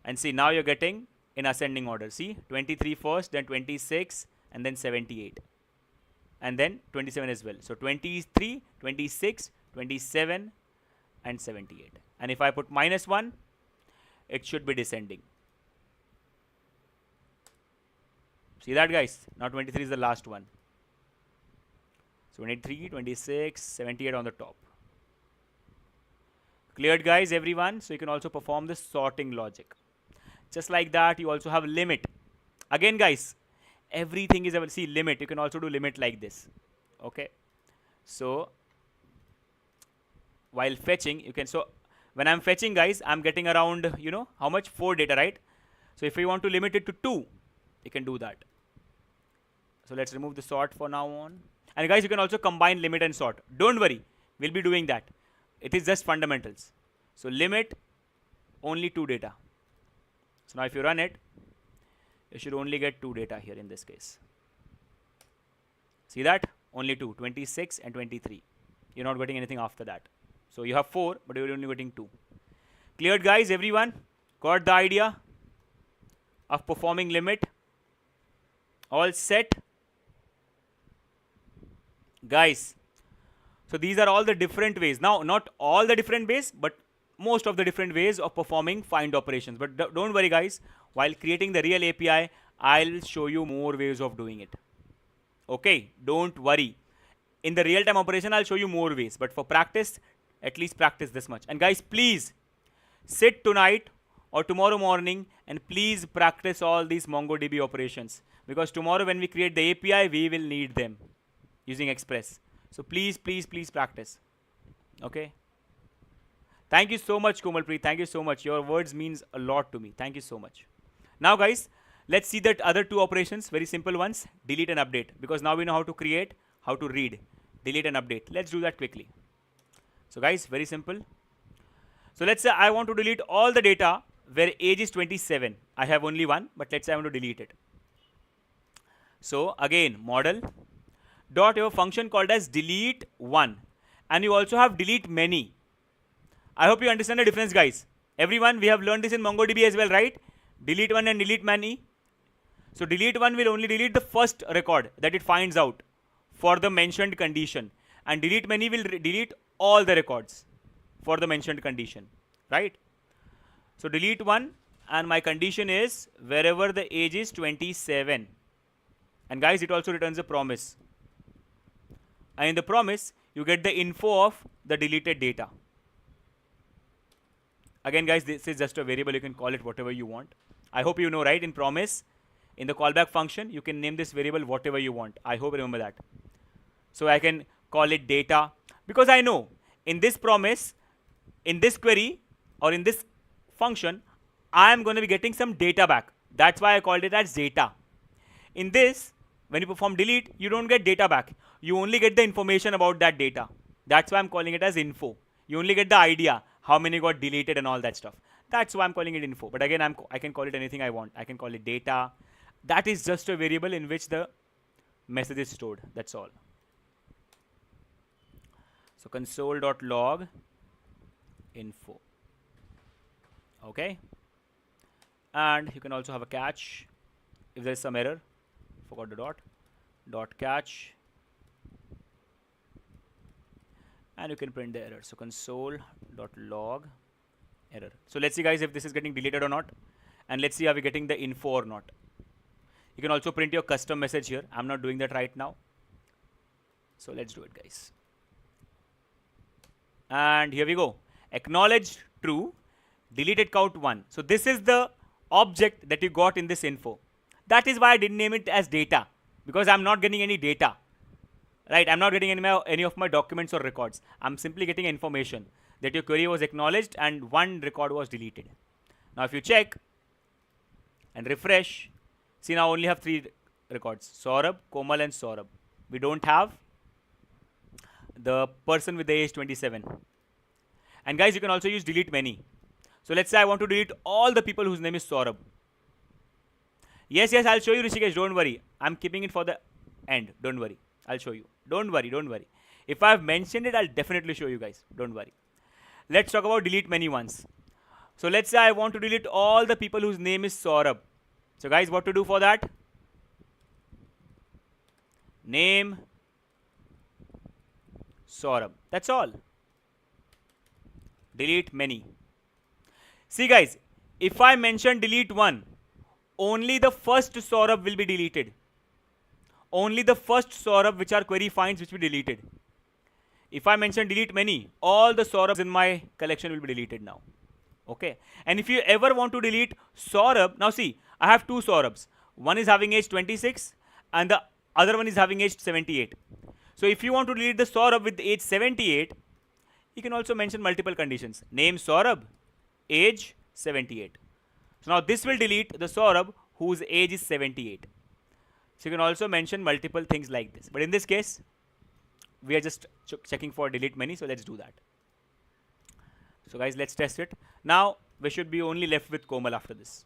And see, now you're getting in ascending order. See, 23 first, then 26, and then 78. And then 27 as well. So 23, 26, 27, and 78. And if I put -1, it should be descending. See that, guys? Now 23 is the last one. So 23, 26, 78 on the top. Cleared, guys, everyone? So you can also perform this sorting logic. Just like that, you also have limit. Again, guys, everything is, see, limit. You can also do limit like this. Okay. So while fetching, you can, so when I'm fetching, guys, I'm getting around, you know, how much? 4 data, right? So if you want to limit it to 2, you can do that. So let's remove the sort for now on. And guys, you can also combine limit and sort. Don't worry, we'll be doing that. It is just fundamentals. So limit only 2 data. So now if you run it, you should only get 2 data here in this case. See that? Only 2, 26 and 23. You're not getting anything after that. So you have 4, but you're only getting 2. Cleared, guys, everyone? Got the idea of performing limit? All set? Guys, so these are all the different ways. Now, not all the different ways, but most of the different ways of performing find operations. But don't worry, guys. While creating the real API, I'll show you more ways of doing it. Okay, don't worry. In the real-time operation, I'll show you more ways. But for practice, at least practice this much. And guys, please sit tonight or tomorrow morning and please practice all these MongoDB operations. Because tomorrow when we create the API, we will need them using Express. So please, please, please practice. Okay. Thank you so much, Komalpreet. Thank you so much. Your words means a lot to me. Thank you so much. Now, guys, let's see that other 2 operations, very simple ones, delete and update. Because now we know how to create, how to read, delete and update. Let's do that quickly. So, guys, very simple. So let's say I want to delete all the data where age is 27. I have only 1, but let's say I want to delete it. So again, model dot your function called as delete 1, and you also have delete many. I hope you understand the difference, guys. Everyone, we have learned this in MongoDB as well, right? Delete 1 and delete many. So delete 1 will only delete the first record that it finds out for the mentioned condition, and delete many will delete all the records for the mentioned condition, right? So delete 1, and my condition is wherever the age is 27. And guys, it also returns a promise. And in the promise, you get the info of the deleted data. Again, guys, this is just a variable. You can call it whatever you want. I hope you know, right? In promise, in the callback function, you can name this variable whatever you want. I hope you remember that. So I can call it data, because I know in this promise, in this query, or in this function, I am going to be getting some data back. That's why I called it as data. In this, when you perform delete, you don't get data back. You only get the information about that data. That's why I'm calling it as info. You only get the idea, how many got deleted and all that stuff. That's why I'm calling it info. But again, I can call it anything I want. I can call it data. That is just a variable in which the message is stored. That's all. So console.log info. Okay, and you can also have a catch if there is some error. Forgot the dot catch, and you can print the error. So console.log error. So let's see guys if this is getting deleted or not, and let's see are we getting the info or not. You can also print your custom message here. I'm not doing that right now, so let's do it guys. And here we go, acknowledged true, deleted count 1. So this is the object that you got in this info. That is why I didn't name it as data, because I'm not getting any data, right? I'm not getting any of my documents or records. I'm simply getting information that your query was acknowledged and one record was deleted. Now if you check and refresh, see now I only have 3 records, Saurabh, Komal and Saurabh. We don't have the person with the age 27. And guys, you can also use delete many. So let's say I want to delete all the people whose name is Saurabh. Yes, I'll show you, Rishikesh, don't worry. I'm keeping it for the end, don't worry. I'll show you, don't worry. If I've mentioned it, I'll definitely show you guys, don't worry. Let's talk about delete many ones. So let's say I want to delete all the people whose name is Saurabh. So guys, what to do for that? Name Saurabh, that's all. Delete many. See guys, if I mention delete one, only the first Saurabh will be deleted. Only the first Saurabh which our query finds which will be deleted. If I mention delete many, all the Saurabhs in my collection will be deleted now. Okay. And if you ever want to delete Saurabh, now see, I have 2 Saurabhs. One is having age 26 and the other one is having age 78. So if you want to delete the Saurabh with age 78, you can also mention multiple conditions. Name Saurabh, age 78. So now this will delete the Saurabh whose age is 78. So you can also mention multiple things like this. But in this case, we are just checking for delete many. So let's do that. So guys, let's test it. Now we should be only left with Komal after this.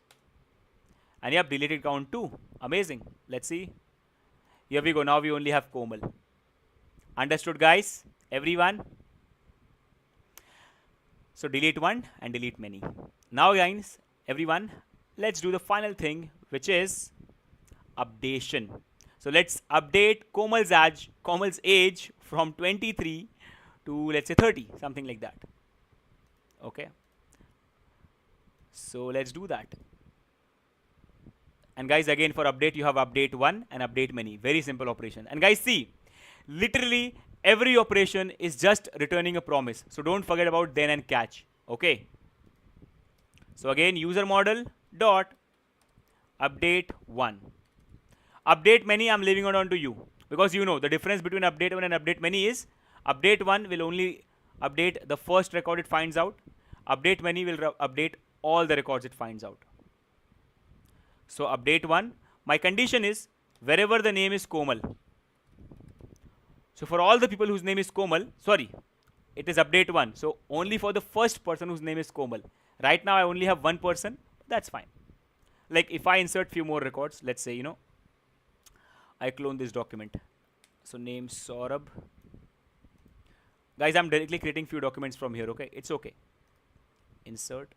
And yep, deleted count 2. Amazing. Let's see. Here we go. Now we only have Komal. Understood guys? Everyone? So delete one and delete many. Now guys, everyone, let's do the final thing, which is updation. So let's update Komal's age from 23 to let's say 30, something like that. Okay. So let's do that. And guys, again for update, you have update one and update many. Very simple operation. And guys, see, literally every operation is just returning a promise. So don't forget about then and catch. Okay. So again, user model dot update one. Update many I'm leaving it on to you, because you know the difference between update one and update many is update one will only update the first record it finds out. Update many will update all the records it finds out. So update one, my condition is wherever the name is Komal. So for all the people whose name is Komal, sorry, it is update one. So only for the first person whose name is Komal. Right now I only have one person. That's fine. Like if I insert few more records, let's say, you know, I clone this document. So name Saurabh. Guys, I'm directly creating few documents from here. Okay, it's okay. Insert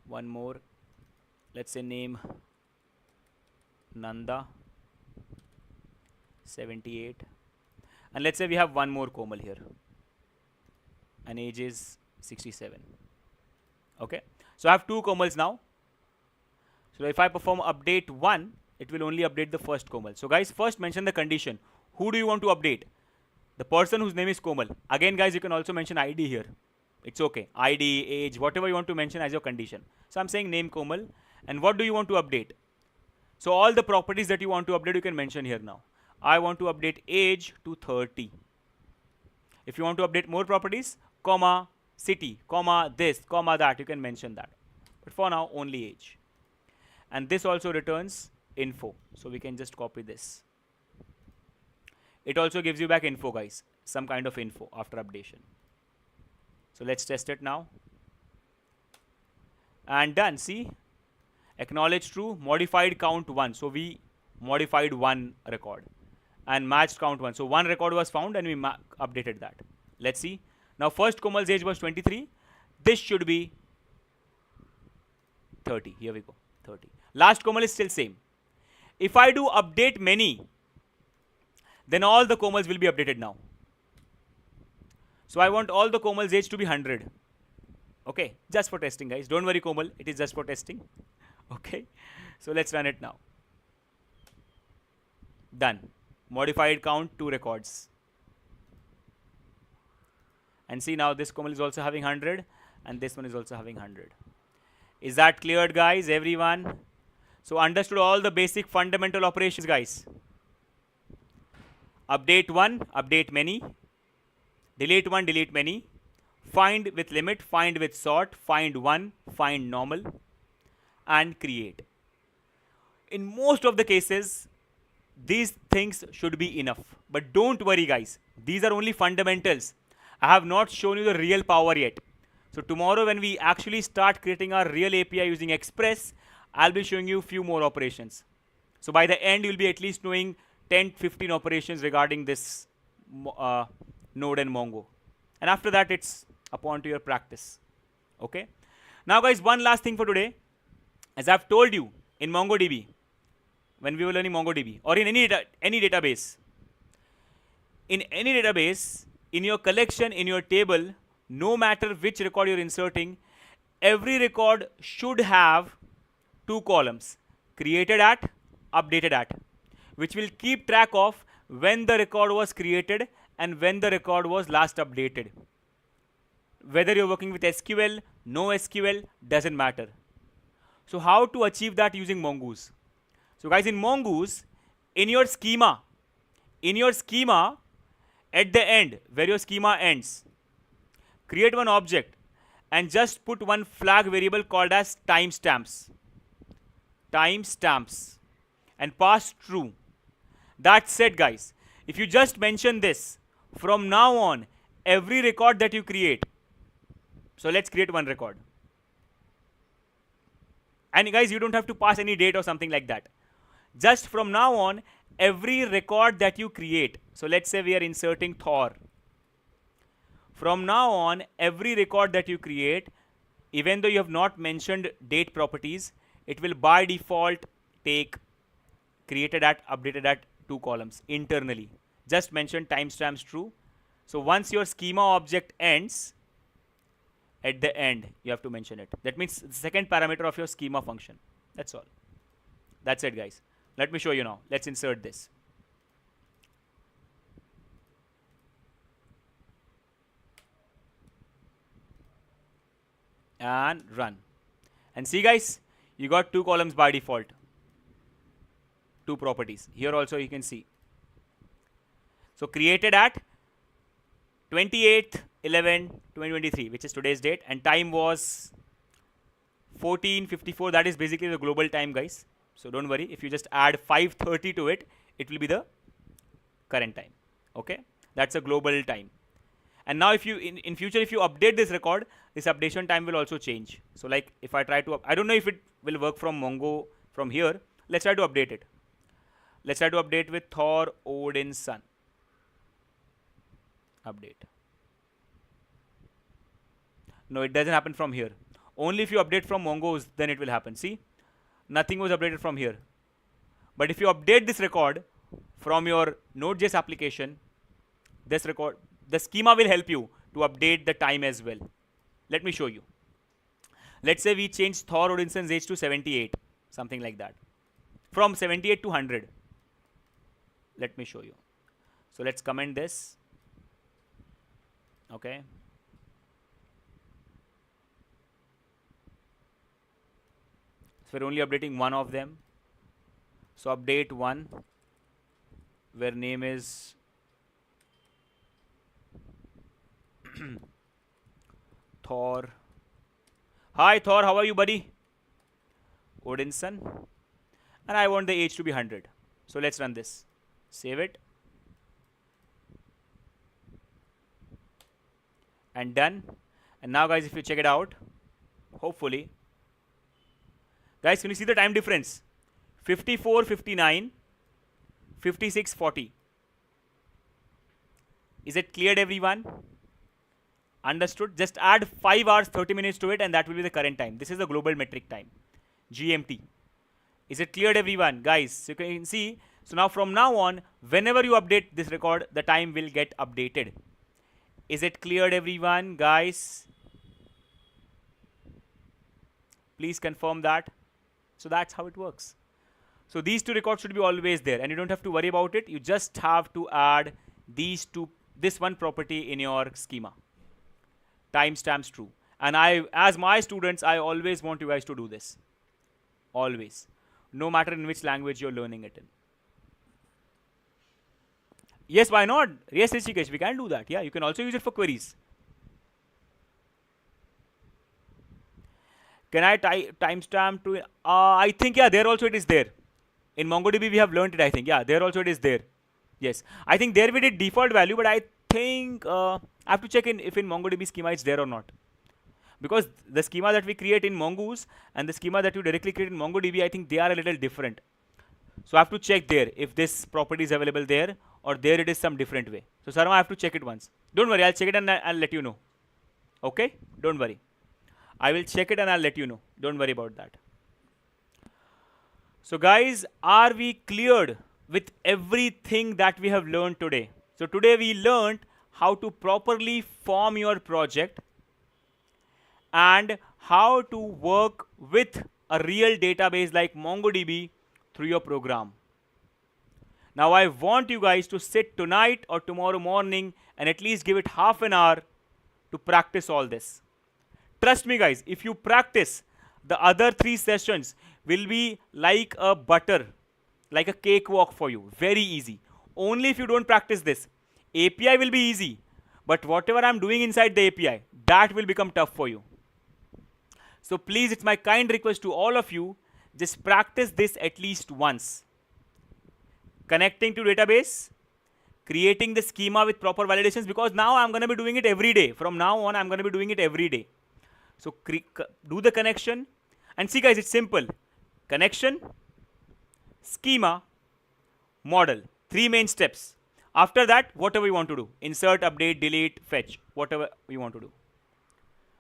one more. Let's say name Nanda 78. And let's say we have one more Komal here. And age is 67. Okay. So I have 2 Komals now. So if I perform update 1, it will only update the first Komal. So guys, first mention the condition. Who do you want to update? The person whose name is Komal. Again, guys, you can also mention ID here. It's okay. ID, age, whatever you want to mention as your condition. So I'm saying name Komal. And what do you want to update? So all the properties that you want to update, you can mention here now. I want to update age to 30. If you want to update more properties, comma, city, comma, this, comma, that, you can mention that. But for now, only age. And this also returns info. So we can just copy this. It also gives you back info, guys. Some kind of info after updation. So let's test it now. And done. See? Acknowledge true, modified count 1. So we modified one record and matched count 1. So one record was found and we updated that. Let's see. Now first Komal's age was 23. This should be 30. Here we go. 30. Last Komal is still same. If I do update many, then all the Komals will be updated now. So I want all the Komal's age to be 100. Okay, just for testing, guys. Don't worry, Komal. It is just for testing. Okay, so let's run it now. Done. Modified count 2 records. And see now this Komal is also having 100 and this one is also having 100. Is that cleared, guys? Everyone? So understood all the basic fundamental operations, guys. Update one, update many. Delete one, delete many. Find with limit, find with sort, find one, find normal, and create. In most of the cases, these things should be enough. But don't worry, guys. These are only fundamentals. I have not shown you the real power yet. So tomorrow when we actually start creating our real API using Express, I'll be showing you a few more operations. So by the end, you'll be at least knowing 10, 15 operations regarding this Node and Mongo. And after that, it's upon to your practice. Okay. Now, guys, one last thing for today. As I've told you in MongoDB, when we were learning MongoDB, or in any database, in your collection, in your table, no matter which record you're inserting, every record should have 2 columns, created at, updated at, which will keep track of when the record was created and when the record was last updated. Whether you're working with SQL, no SQL, doesn't matter. So how to achieve that using Mongoose? So guys, in Mongoose, in your schema, at the end, where your schema ends, create one object and just put one flag variable called as timestamps, and pass true. That's it, guys. If you just mention this, from now on, every record that you create, so let's create one record. And guys, you don't have to pass any date or something like that. Just from now on, every record that you create, so let's say we are inserting Thor. From now on, every record that you create, even though you have not mentioned date properties, it will by default take created at, updated at 2 columns internally. Just mention timestamps true. So once your schema object ends, at the end, you have to mention it. That means the second parameter of your schema function. That's all. That's it, guys. Let me show you now. Let's insert this. And run. And see, guys, you got 2 columns by default. 2 properties. Here also you can see. So created at 28/11/2023, which is today's date, and time was 14:54. That is basically the global time, guys. So don't worry. If you just add 5:30 to it, it will be the current time. Okay, that's a global time. And now if you in future, if you update this record, this updation time will also change. So like if I try to, I don't know if it will work from Mongo from here. Let's try to update it. Let's try to update with Thor Odin's son. Update. No, it doesn't happen from here. Only if you update from Mongoose, then it will happen. See, nothing was updated from here. But if you update this record from your Node.js application, this record, the schema will help you to update the time as well. Let me show you. Let's say we change Thor Odinson's age to 78, something like that. From 78 to 100. Let me show you. So let's comment this. Okay. So we're only updating one of them. So update one, where name is Thor. Hi Thor, how are you, buddy? Odinson. And I want the age to be 100. So let's run this. Save it. And done. And now, guys, if you check it out, hopefully, guys, can you see the time difference? 54:59, 56:40. Is it cleared, everyone? Understood? Just add 5 hours, 30 minutes to it, and that will be the current time. This is the global metric time. GMT. Is it cleared, everyone? Guys, so you can see, so now from now on, whenever you update this record, the time will get updated. Is it cleared, everyone? Guys, please confirm that. So that's how it works. So these two records should be always there, and you don't have to worry about it. You just have to add this one property in your schema. Timestamps true. And as my students, I always want you guys to do this. Always. No matter in which language you're learning it in. Yes, why not? Yes, Rishikesh, we can do that. Yeah, you can also use it for queries. Can I timestamp to? I think, yeah, there also it is there. In MongoDB, we have learned it, I think. Yeah, there also it is there. Yes. I think there we did default value, but I think I have to check if in MongoDB schema it's there or not. Because the schema that we create in Mongoose and the schema that you directly create in MongoDB, I think they are a little different. So I have to check there if this property is available there or there it is some different way. So Sarma, I have to check it once. Don't worry, I'll check it and I'll let you know. Okay? Don't worry. I will check it and I'll let you know. Don't worry about that. So guys, are we cleared with everything that we have learned today? So today we learned how to properly form your project and how to work with a real database like MongoDB through your program. Now I want you guys to sit tonight or tomorrow morning and at least give it half an hour to practice all this. Trust me guys, if you practice, the other 3 sessions will be like a butter, like a cakewalk for you. Very easy. Only if you don't practice this. API will be easy, but whatever I'm doing inside the API, that will become tough for you. So please, it's my kind request to all of you, just practice this at least once. Connecting to database, creating the schema with proper validations, because now I'm going to be doing it every day. From now on, I'm going to be doing it every day. So do the connection. And see guys, it's simple. Connection, schema, model. 3 main steps. After that, whatever you want to do. Insert, update, delete, fetch. Whatever you want to do.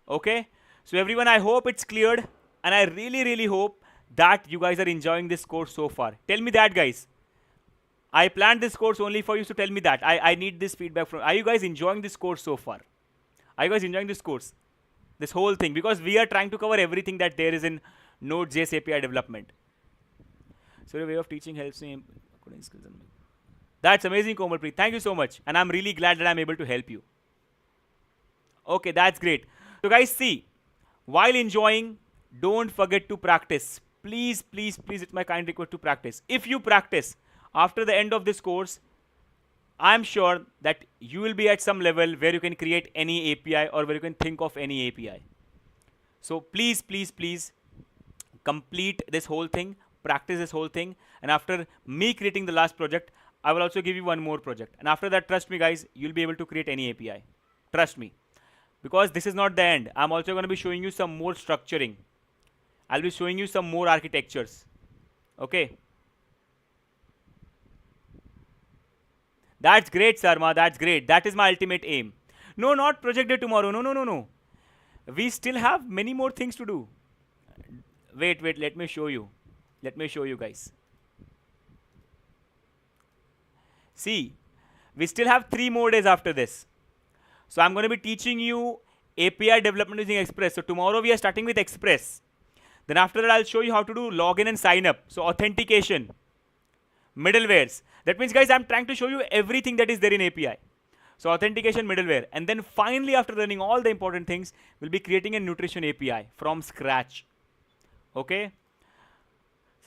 Okay? So everyone, I hope it's cleared. And I really, really hope that you guys are enjoying this course so far. Tell me that, guys. I planned this course only for you, so tell me that. I need this feedback from. Are you guys enjoying this course so far? Are you guys enjoying this course? This whole thing, because we are trying to cover everything that there is in Node.js API development. So your way of teaching helps me coding skills. That's amazing, Komalpreet. Thank you so much. And I'm really glad that I'm able to help you. Okay, that's great. So guys, see, while enjoying, don't forget to practice. Please, please, please, it's my kind request to practice. If you practice, after the end of this course, I'm sure that you will be at some level where you can create any API or where you can think of any API. So please, please, please complete this whole thing, practice this whole thing. And after me creating the last project, I will also give you one more project. And after that, trust me guys, you'll be able to create any API. Trust me. Because this is not the end. I'm also going to be showing you some more structuring. I'll be showing you some more architectures. Okay. That's great, Sarma. That's great. That is my ultimate aim. No, not project day tomorrow. No, no, no, no. We still have many more things to do. Wait. Let me show you. Let me show you guys. See, we still have 3 more days after this. So I'm going to be teaching you API development using Express. So tomorrow we are starting with Express. Then after that, I'll show you how to do login and sign up. So authentication, middlewares. That means, guys, I'm trying to show you everything that is there in API. So authentication, middleware. And then finally, after learning all the important things, we'll be creating a nutrition API from scratch. Okay?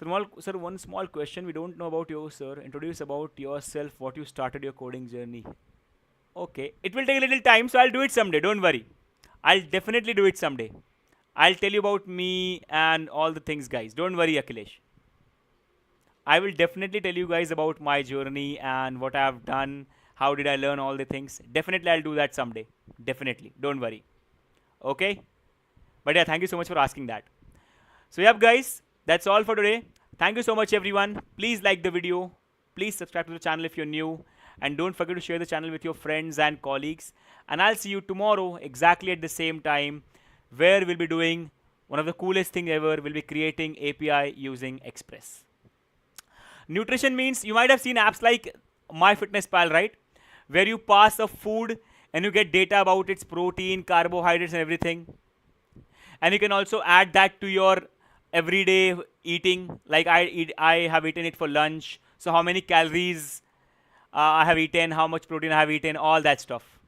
Sir, one small question. We don't know about you, sir. Introduce about yourself, what you started your coding journey. Okay. It will take a little time, so I'll do it someday. Don't worry. I'll definitely do it someday. I'll tell you about me and all the things, guys. Don't worry, Akhilesh. I will definitely tell you guys about my journey and what I have done. How did I learn all the things? Definitely, I'll do that someday. Definitely. Don't worry. Okay? But yeah, thank you so much for asking that. So, yep, guys. That's all for today. Thank you so much, everyone. Please like the video. Please subscribe to the channel if you're new. And don't forget to share the channel with your friends and colleagues. And I'll see you tomorrow exactly at the same time, where we'll be doing one of the coolest thing ever, will be creating API using Express. Nutrition means you might have seen apps like MyFitnessPal, right? Where you pass a food and you get data about its protein, carbohydrates, and everything. And you can also add that to your everyday eating. Like I have eaten it for lunch. So how many calories I have eaten, how much protein I have eaten, all that stuff.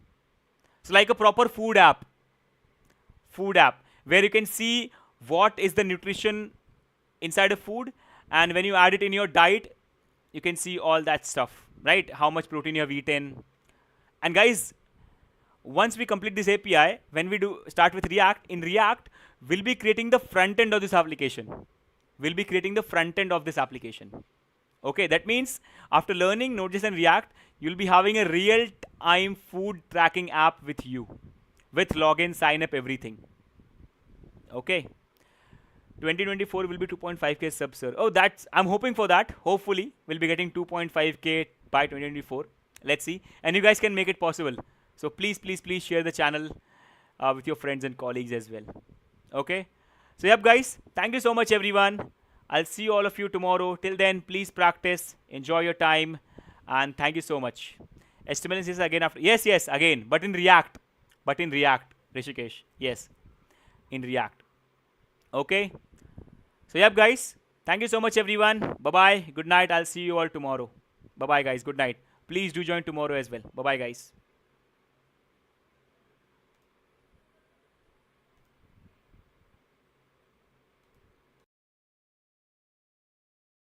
So like a proper food app where you can see what is the nutrition inside a food, and when you add it in your diet, you can see all that stuff, right? How much protein you have eaten. And guys, once we complete this API, when we do start with React, in React, we'll be creating the front end of this application. We'll be creating the front end of this application. Okay, that means after learning Node.js and React, you'll be having a real-time food tracking app with you, with login, sign up, everything. Okay. 2024 will be 2.5k subs, sir. Oh, I'm hoping for that. Hopefully, we'll be getting 2.5k by 2024. Let's see. And you guys can make it possible. So please, please, please share the channel with your friends and colleagues as well. Okay. So yep, guys. Thank you so much, everyone. I'll see all of you tomorrow. Till then, please practice. Enjoy your time. And thank you so much. HTML is again after. Yes, yes, again. But in React. Rishikesh. Yes. In React. Okay. So yep, guys. Thank you so much, everyone. Bye-bye. Good night. I'll see you all tomorrow. Bye-bye, guys. Good night. Please do join tomorrow as well. Bye-bye, guys.